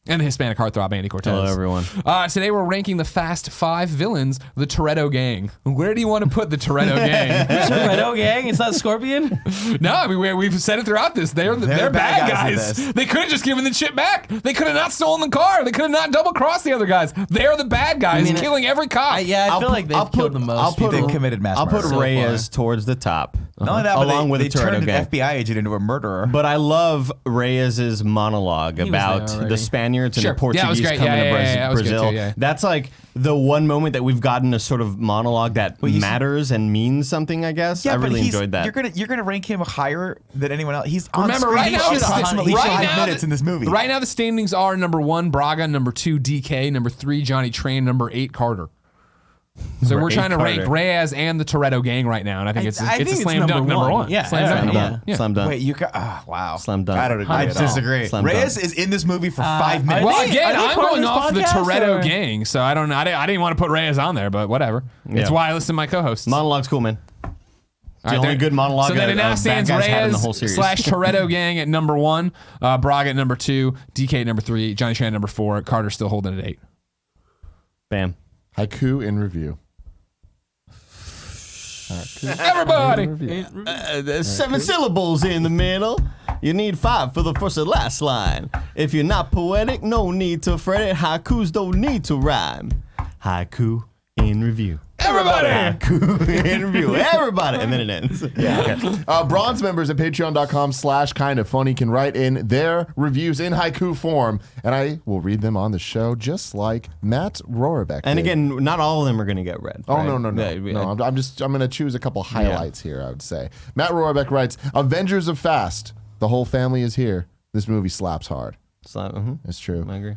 and the Hispanic heartthrob, Andy Cortez. Hello, everyone. Today we're ranking the Fast 5 villains, the Toretto Gang. Where do you want to put the Toretto Gang? Toretto gang? It's not Scorpion? No, I mean, we've said it throughout this. They're bad bad guys in guys. this. They could have just given the shit back. They could have not stolen the car. They could have not double-crossed the other guys. They're the bad guys, mean, killing every cop. I feel like they've killed the most I'll put- people. They committed mass I'll put murder. so Reyes towards the top. Not only that, but along they, with they the Toretto turned gang. an FBI agent into a murderer. But I love Reyes's monologue was about there already. the Spaniards and Sure. the Yeah, it was Portuguese great. coming Yeah, to yeah, yeah, that was good Brazil. too, yeah. That's like the one moment that we've gotten a sort of monologue that you see- matters and means something, I guess. I but really he's- enjoyed that. You're gonna rank him higher than anyone else. He's on Remember, screen right now, for the- approximately right 5 now minutes in this movie. Right now, the standings are number 1, Braga, number 2, DK, number 3, Johnny Train, number 8, Carter. So Number we're trying to 8 rank Carter. Reyes and the Toretto Gang right now, and I think it's I a think it's slam dunk number number one. 1. Yeah, slam dunk yeah, number yeah. 1. Yeah. Slam dunk. Wait, you got wow. Slam dunk. I don't agree I at all. disagree. Slam Reyes dunk. is in this movie for 5 minutes. Well, Are they again, I'm part of going this off the podcast, Toretto or- Gang, so I don't know. I didn't want to put Reyes on there, but whatever. It's Yeah. why I listen to my co-hosts. Monologue's cool, man. The only good monologue So then it now bad stands guys had in the Reyes whole series. / Toretto gang at number 1, Braga at number 2, DK at number 3, Johnny Chan at number 4, Carter still holding at 8. Bam. Haiku in review. Everybody! There's 7 syllables in the middle. You need 5 for the first and last line. If you're not poetic, no need to fret it. Haikus don't need to rhyme. Haiku in review. Everybody! Haiku in review. Everybody. And then it ends. Bronze members at patreon.com/kindafunny can write in their reviews in haiku form, and I will read them on the show just like Matt Rohrbeck And did. again, not all of them are going to get read. Oh, right? no. Yeah, I'm going to choose a couple highlights here, I would say. Matt Rohrbeck writes, Avengers of Fast. The whole family is here. This movie slaps hard. So, It's true. I agree.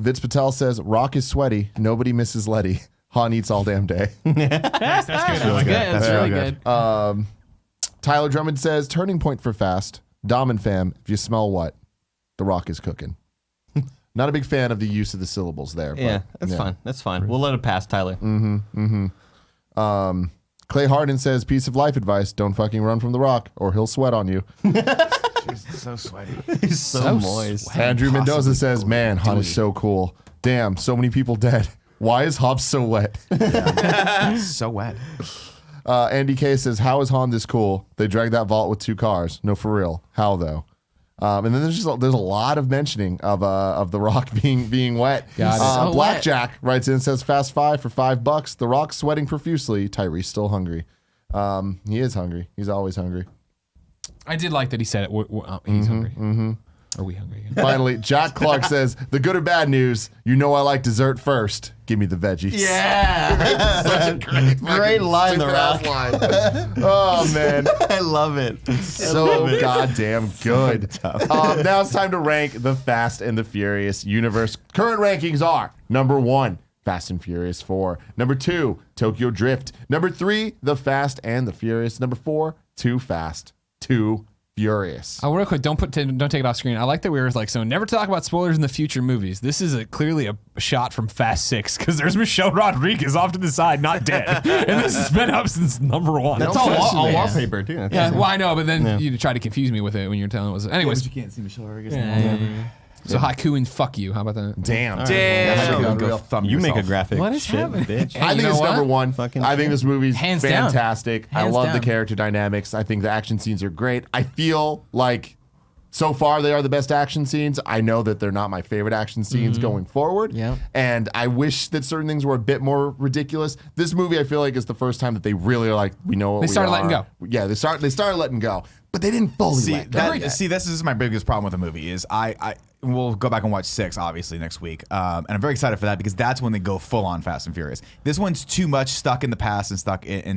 Vince Patel says, Rock is sweaty. Nobody misses Letty. Han eats all damn day. That's good. That's really good. Tyler Drummond says, turning point for Fast. Dom and fam, if you smell what? The Rock is cooking. Not a big fan of the use of the syllables there. But, Yeah, that's fine. That's fine. We'll let it pass, Tyler. Clay Harden says, piece of life advice, don't fucking run from The Rock or he'll sweat on you. So sweaty. He's so moist. Andrew Mendoza says, man, Han is so cool. Damn, so many people dead. Why is Hobbs so wet? So wet. Andy K says, how is Han this cool? They dragged that vault with 2 cars. No, for real. How though? And then there's a lot of mentioning of The Rock being wet. So Blackjack writes in and says, Fast 5 for $5. The Rock sweating profusely. Tyrese still hungry. He is hungry. He's always hungry. I did like that he said it. He's hungry. Are we hungry? Finally, Jack Clark says, the good or bad news, you know I like dessert first. Give me the veggies. Yeah. Such a great line, The Rock. Oh, man. I love it. So goddamn good. Now it's time to rank the Fast and the Furious universe. Current rankings are number 1, Fast and Furious 4. Number 2, Tokyo Drift. Number 3, The Fast and the Furious. Number 4, Too Fast, Too Furious. Oh, real quick, don't take it off screen. I like that we were like, so never talk about spoilers in the future movies. This is clearly a shot from Fast 6 because there's Michelle Rodriguez off to the side, not dead, and this has been up since number 1. That's all wallpaper, too. Yeah, well, I know, but then you tried to confuse me with it when you were telling us. Anyways, You can't see Michelle Rodriguez. so haiku and fuck you. How about that? Damn. Damn. Go thumb You make a yourself. graphic. What is shit, happening? bitch. I think you know it's what? number 1. Fucking I think this movie's Hands down. fantastic. I Hands love the down. character dynamics. I think the action scenes are great. I feel like so far they are the best action scenes. I know that they're not my favorite action scenes going forward. Yep. And I wish that certain things were a bit more ridiculous. This movie, I feel like, is the first time that they really are like, we know what They we started are. letting go. Yeah, they started letting go. But they didn't fully let go. See, this is my biggest problem with the movie is I we'll go back and watch 6 obviously next week, and I'm very excited for that because that's when they go full on Fast and Furious. This one's too much stuck in the past and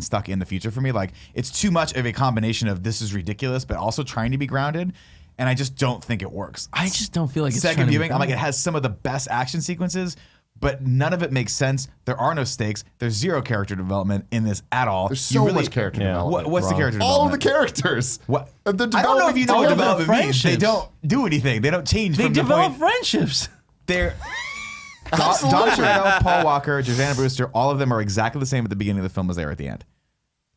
stuck in the future for me. Like it's too much of a combination of this is ridiculous, but also trying to be grounded. And I just don't think it works. I just don't feel like it's Second trying to be viewing, I'm like, it grounded. has some of the best action sequences, but none of it makes sense. There are no stakes. There's zero character development in this at all. There's so much character Yeah. development. What's the Rob. character All of the development? characters. What? The I don't know if you know what development development means. They friendships. don't do anything. They don't change They from the develop point. friendships. They're Don Toretto, Paul Walker, Jordana Brewster, all of them are exactly the same at the beginning of the film as they are at the end.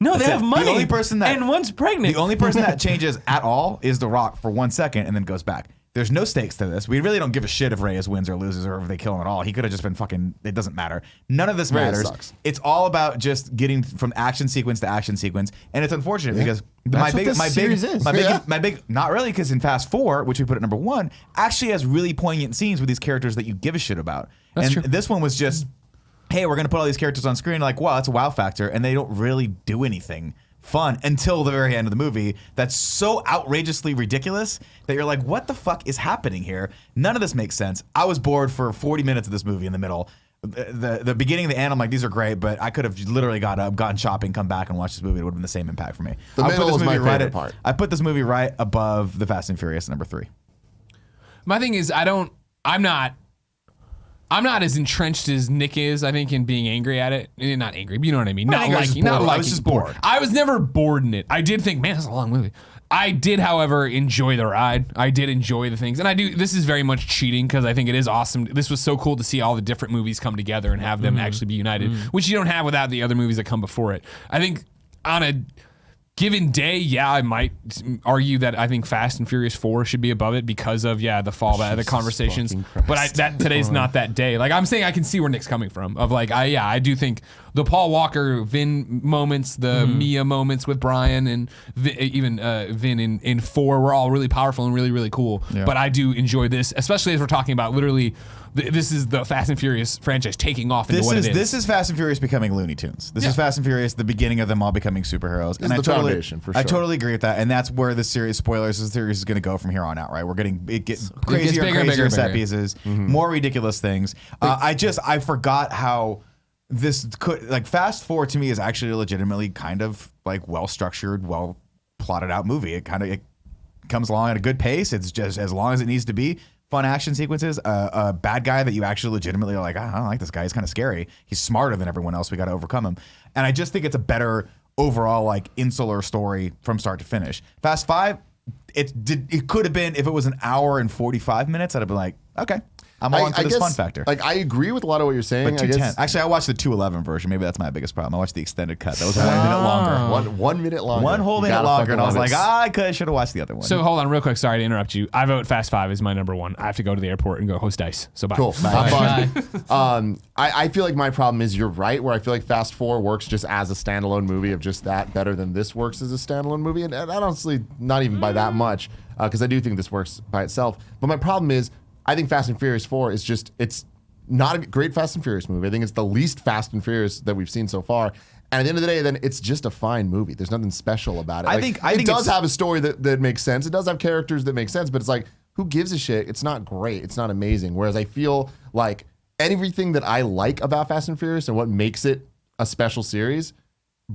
No, they That's have it. money. The only person that- and one's pregnant. The only person that changes at all is The Rock for 1 second and then goes back. There's no stakes to this. We really don't give a shit if Reyes wins or loses or if they kill him at all. He could have just been fucking. It doesn't matter. None of this Reyes matters. sucks. It's all about just getting from action sequence to action sequence, and it's unfortunate because That's what this series is. my big, not really, because in Fast 4, which we put at number 1, actually has really poignant scenes with these characters that you give a shit about. That's and true. this one was just, hey, we're gonna put all these characters on screen. Like, wow, that's a wow factor, and they don't really do anything fun until the very end of the movie. That's so outrageously ridiculous that you're like, what the fuck is happening here? None of this makes sense. I was bored for 40 minutes of this movie in the middle. The beginning of the end, I'm like, these are great, but I could have literally got up, gone shopping, come back and watched this movie. It would have been the same impact for me. The I would put middle this is my movie favorite part. I put this movie right above The Fast and Furious number 3. My thing is, I'm not as entrenched as Nick is, I think, in being angry at it. Not angry, but you know what I mean. I think I was just bored. I was just bored. I was never bored in it. I did think, man, that's a long movie. I did, however, enjoy the ride. I did enjoy the things. And I do, this is very much cheating because I think it is awesome. This was so cool to see all the different movies come together and have them actually be united, which you don't have without the other movies that come before it. I think on a given day, yeah, I might argue that I think Fast and Furious 4 should be above it because of the fallback, the conversations. But today's not that day. Like I'm saying, I can see where Nick's coming from. Of like, I do think the Paul Walker Vin moments, the Mia moments with Brian, and even Vin in 4 were all really powerful and really really cool. Yeah. But I do enjoy this, especially as we're talking about literally. This is the Fast and Furious franchise taking off into what it is. This is Fast and Furious becoming Looney Tunes. This is Fast and Furious, the beginning of them all becoming superheroes. This is the foundation, for I sure. totally agree with that, and that's where the series spoilers. The series is going to go from here on out. Right, we're getting crazier and crazier set pieces, more ridiculous things. I forgot how this could like Fast 4 to me is actually a legitimately kind of like well structured, well plotted out movie. It comes along at a good pace. It's just as long as it needs to be. Fun action sequences, a bad guy that you actually legitimately are like, I don't like this guy. He's kind of scary. He's smarter than everyone else. We got to overcome him. And I just think it's a better overall like insular story from start to finish. Fast 5, it could have been, if it was an hour and 45 minutes, I'd have been like, okay, I'm on for this fun factor. Like I agree with a lot of what you're saying. But 210. Actually, I watched the 211 version. Maybe that's my biggest problem. I watched the extended cut. That was 1 minute longer. 1 minute longer. One whole minute longer, and I was like, I should have watched the other one. So hold on real quick. Sorry to interrupt you. I vote Fast 5 is my number 1. I have to go to the airport and go host dice. So bye. Cool. Bye. I feel like my problem is you're right, where I feel like Fast 4 works just as a standalone movie of just that better than this works as a standalone movie. And honestly, not even by that much, because I do think this works by itself. But my problem is, I think Fast and Furious 4 is just, it's not a great Fast and Furious movie. I think it's the least Fast and Furious that we've seen so far. And at the end of the day, then it's just a fine movie. There's nothing special about it. I Like, think it does have a story that makes sense. It does have characters that make sense, but it's like, who gives a shit? It's not great. It's not amazing. Whereas I feel like everything that I like about Fast and Furious and what makes it a special series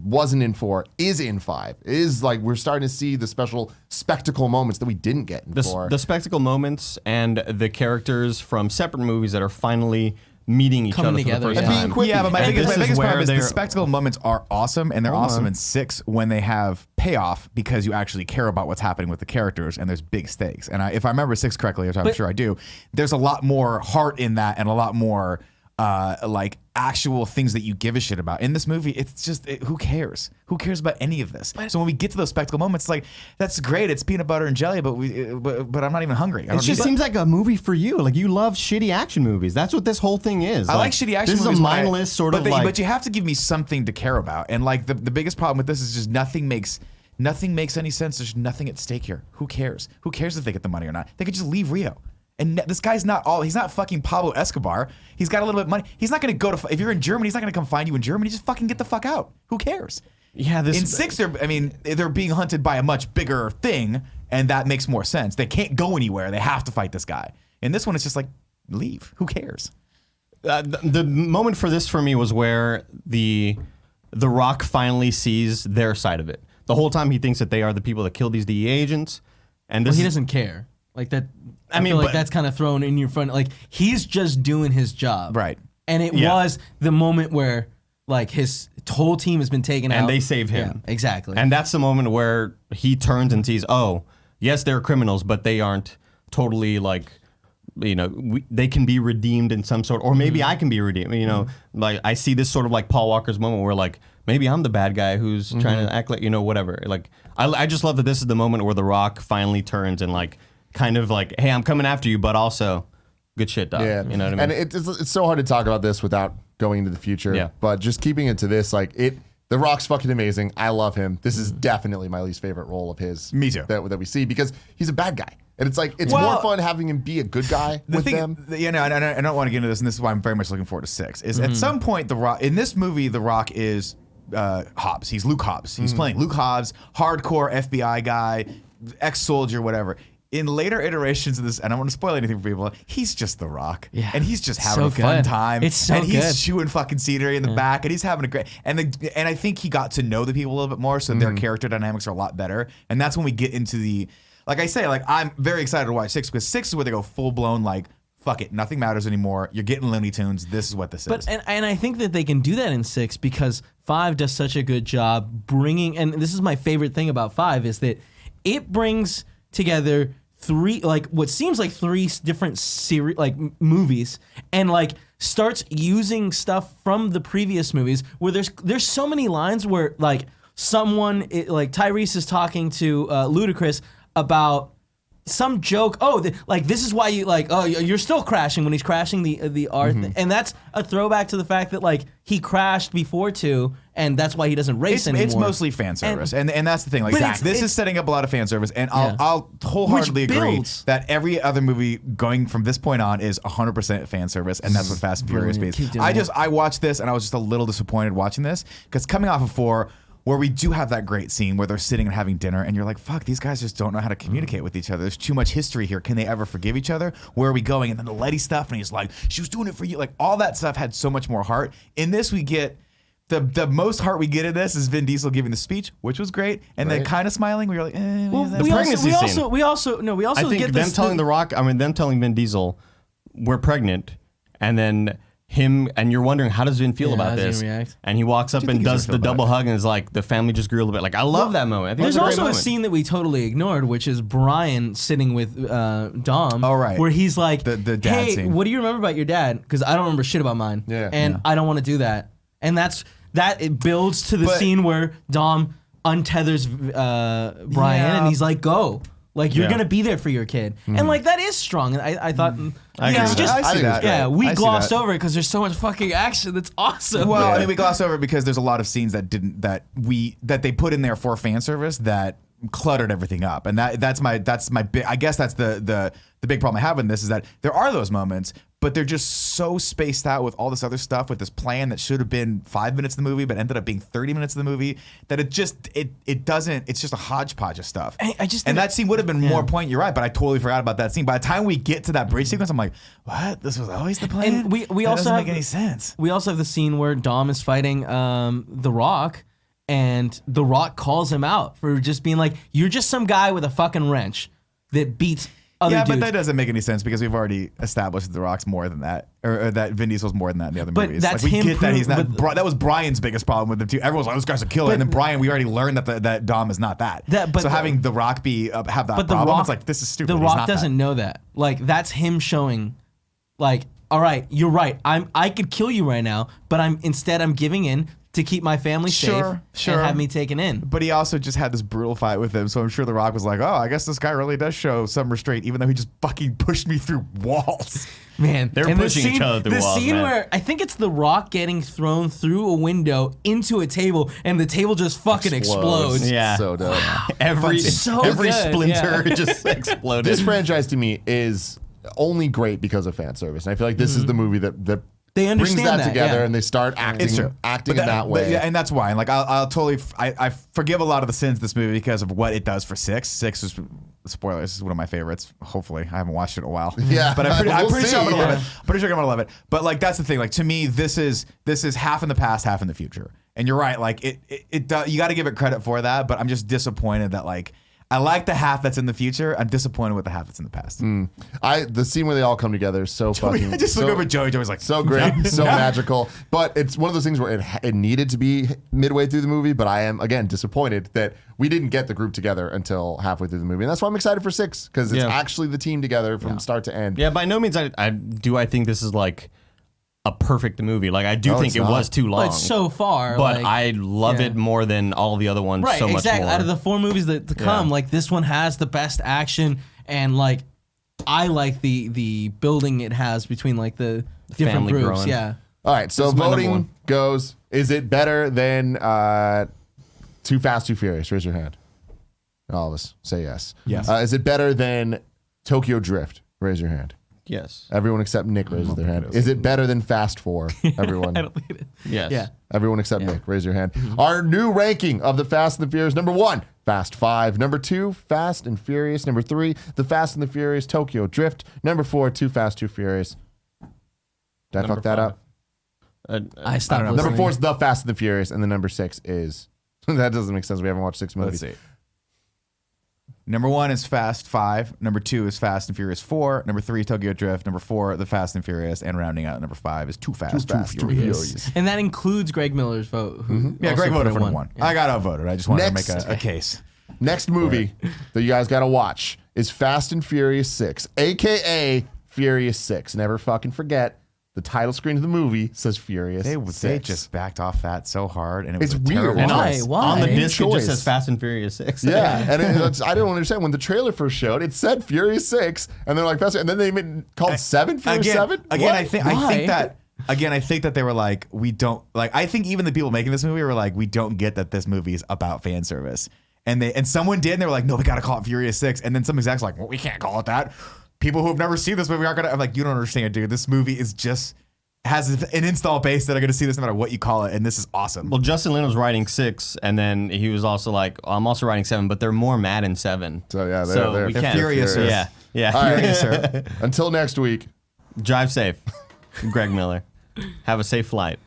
wasn't in 4, is in 5. It is like we're starting to see the special spectacle moments that we didn't get in 4. The spectacle moments and the characters from separate movies that are finally meeting each Coming other together, for the first yeah. time. Quippy. Yeah, but my And biggest this is problem where is the they're- spectacle moments are awesome, and they're awesome in 6 when they have payoff because you actually care about what's happening with the characters and there's big stakes. And if I remember 6 correctly, which I'm sure I do, there's a lot more heart in that and a lot more like actual things that you give a shit about. In this movie, it's just who cares? Who cares about any of this? So when we get to those spectacle moments, it's like that's great. It's peanut butter and jelly, but I'm not even hungry. It just seems like a movie for you. Like you love shitty action movies. That's what this whole thing is. I like shitty action this movies. This is a mindless sort of like. But you have to give me something to care about. And like the biggest problem with this is just nothing makes any sense. There's nothing at stake here. Who cares? Who cares if they get the money or not? They could just leave Rio. And this guy's he's not fucking Pablo Escobar. He's got a little bit of money. He's not going to go if you're in Germany, he's not going to come find you in Germany. Just fucking get the fuck out. Who cares? Yeah, in 6, they're being hunted by a much bigger thing, and that makes more sense. They can't go anywhere. They have to fight this guy. In this one, it's just like, leave. Who cares? The moment for this for me was where the Rock finally sees their side of it. The whole time he thinks that they are the people that killed these DEA agents, and Well, he doesn't care. Like that. I mean, feel like but- that's kind of thrown in your front. Like he's just doing his job, Right. And it Yeah. was the moment where like his whole team has been taken out, and they save him. Yeah, exactly. And that's the moment where he turns and sees, oh, yes, they're criminals, but they aren't totally like, they can be redeemed in some sort, or maybe I can be redeemed. Like I see this sort of like Paul Walker's moment where like maybe I'm the bad guy who's trying to act like whatever. Like I just love that this is the moment where the Rock finally turns and like kind of like, hey, I'm coming after you, but also good shit, dog. Yeah, You know what I mean? And it's so hard to talk about this without going into the future. Yeah. But just keeping it to this, like The Rock's fucking amazing. I love him. This is definitely my least favorite role of his. Me too. That we see because he's a bad guy, and it's like it's Well, more fun having him be a good guy with them. I don't want to get into this, and this is why I'm very much looking forward to 6. Is at some point the Rock in this movie, the Rock is Hobbs. He's Luke Hobbs. He's playing Luke Hobbs, hardcore FBI guy, ex-soldier, whatever. In later iterations of this, and I don't want to spoil anything for people, he's just The Rock. Yeah. And he's just having So a fun good. time. It's so and he's good. chewing fucking scenery in the back, and he's having a great and I think he got to know the people a little bit more, so their character dynamics are a lot better. And that's when we get into the like I say, like I'm very excited to watch 6 because 6 is where they go full blown like fuck it, nothing matters anymore. You're getting Looney Tunes. This is what this is. And I think that they can do that in 6 because 5 does such a good job bringing, and this is my favorite thing about 5 is that it brings together what seems like 3 different series, like movies, and like starts using stuff from the previous movies where there's so many lines where like like Tyrese is talking to Ludacris about some joke. Like this is why you like. Oh, you're still crashing when he's crashing the art, and that's a throwback to the fact that like he crashed before too, and that's why he doesn't race anymore. It's mostly fan service, and that's the thing. Like But this is setting up a lot of fan service, and I'll wholeheartedly Which agree builds. that every other movie going from this point on is 100% fan service, and that's what Fast and Furious Brilliant. is. Keep doing it. I watched this, and I was just a little disappointed watching this because coming off of 4. Where we do have that great scene where they're sitting and having dinner, and you're like, fuck, these guys just don't know how to communicate with each other. There's too much history here. Can they ever forgive each other? Where are we going? And then the Letty stuff, and he's like, she was doing it for you. Like, all that stuff had so much more heart. In this, we get the most heart we get in this is Vin Diesel giving the speech, which was great, and then kind of smiling. We were like, Well, The pregnancy scene. we also I think get them this. telling them telling Vin Diesel, we're pregnant, and then him, and you're wondering how does Vin feel Yeah, about how does he this? react? And he walks up do you and think he's does gonna the feel about double hug, and is like, the family just grew a little bit. Like, I love that moment. I think There's it's a great also a moment. scene that we totally ignored, which is Brian sitting with Dom. Oh, right. Where he's like, The dad hey, scene. what do you remember about your dad? Because I don't remember shit about mine. Yeah. And I don't want to do that. And it builds to the But- scene where Dom untethers Brian Yeah. and he's like, go. Like, you're Yeah. going to be there for your kid. And, like, that is strong. And I thought, I agree it's with just, that. I see think it's that. yeah, we I see glossed that. over it because there's so much fucking action that's awesome. Well, I mean, we glossed over it because there's a lot of scenes that they put in there for fan service that cluttered everything up, and that's my big. I guess that's the big problem I have in this is that there are those moments, but they're just so spaced out with all this other stuff with this plan that should have been 5 minutes of the movie, but ended up being 30 minutes of the movie. That it doesn't. It's just a hodgepodge of stuff. I just and think that scene would have been more point. You're right, but I totally forgot about that scene. By the time we get to that bridge sequence, I'm like, what? This was always the plan. And we that also doesn't have make any sense. We also have the scene where Dom is fighting The Rock, and The Rock calls him out for just being like, "You're just some guy with a fucking wrench that beats other Yeah, dudes." but that doesn't make any sense because we've already established that The Rock's more than that, or that Vin Diesel's more than that in the other But movies. that's like, we him get that he's not. but- That was Brian's biggest problem with him too. Everyone's like, "This guy's a killer," and then Brian, we already learned that Dom is not that. But so having The Rock be have that but The problem, Rock, it's like this is stupid. The He's Rock not that. doesn't know that. Like, that's him showing, like, all right, you're right. I could kill you right now, but I'm giving in to keep my family Sure, safe sure. and have me taken in. But he also just had this brutal fight with him, so I'm sure The Rock was like, "Oh, I guess this guy really does show some restraint, even though he just fucking pushed me through walls." Man, They're and the pushing each scene- other through The walls, scene man. where I think it's The Rock getting thrown through a window into a table, and the table just fucking explodes. Yeah. So dope. every So every good, splinter yeah. just exploded. This franchise to me is only great because of fan service. And I feel like this is the movie that They brings understand that that, together yeah. and they start acting It's true. acting But in that way. Yeah, and that's why. And like, I'll totally, I forgive a lot of the sins of this movie because of what it does for 6. 6 is, spoilers, this is one of my favorites. Hopefully, I haven't watched it in a while. Yeah, but I'm we'll pretty sure I'm see, gonna love yeah. it. Pretty sure I'm gonna love it. But like, that's the thing. Like, to me, this is half in the past, half in the future. And you're right. Like, it you got to give it credit for that. But I'm just disappointed that like. I like the half that's in the future. I'm disappointed with the half that's in the past. The scene where they all come together is so fucking. I just look so, over at Joey. Joey's like, so great, so magical. But it's one of those things where it needed to be midway through the movie. But I am again disappointed that we didn't get the group together until halfway through the movie, and that's why I'm excited for 6 because it's Yeah. actually the team together from start to end. Yeah, by no means I think this is like a perfect movie. Like, I do No, think it's it not. was too long. But so far, but like, I love yeah. it more than all the other ones right, so much exactly. more. Out of the 4 movies that to come, like, this one has the best action, and like, I like the building it has between like the different family groups. growing. Yeah. All right, so This is my number voting one. goes. Is it better than Too Fast, Too Furious? Raise your hand. All of us say yes. Yes. Is it better than Tokyo Drift? Raise your hand. Yes. Everyone except Nick raises their hand. Is it better than Fast 4? Everyone. I don't think it is. Yes. Yeah. Everyone except Nick, raise your hand. Our new ranking of the Fast and the Furious: number 1, Fast 5; number 2, Fast and Furious; number 3, The Fast and the Furious Tokyo Drift; number 4, Too Fast, Too Furious. Did I fuck that up? I stopped listening. Number 4 is The Fast and the Furious, and then number 6 is that doesn't make sense. We haven't watched 6 movies. let's see. Number 1 is Fast 5. Number 2 is Fast and Furious 4. Number 3 is Tokyo Drift. Number 4, The Fast and Furious. And rounding out, number 5 is Too Fast, Too Furious. And that includes Greg Miller's vote. Who Yeah, also Greg put voted it for number 1. I got outvoted. I just wanted Next. to make a case. Next movie that you guys got to watch is Fast and Furious 6, aka Furious 6. Never fucking forget the title screen of the movie says Furious. They 6. just backed off that so hard, and it was It's a terrible weird. Why? choice. Why? On the Good disc, it choice. just says Fast and Furious 6. Yeah, and I don't understand when the trailer first showed. It said Furious 6, and they're like, and then they called 7 Furious 7. Again, What? I think that. Again, I think that they were like, we don't like. I think even the people making this movie were like, we don't get that this movie is about fan service. And someone did, and they were like, no, we got to call it Furious 6. And then some execs like, well, we can't call it that. People who have never seen this movie aren't gonna. I'm like, you don't understand, dude. This movie is just has an install base that are gonna see this no matter what you call it, and this is awesome. Well, Justin Lin was writing 6, and then he was also like, I'm also writing 7, but they're more mad in 7. So yeah, they're we can't. furious. Yeah. All right, Furious, sir. Until next week. Drive safe, Greg Miller. Have a safe flight.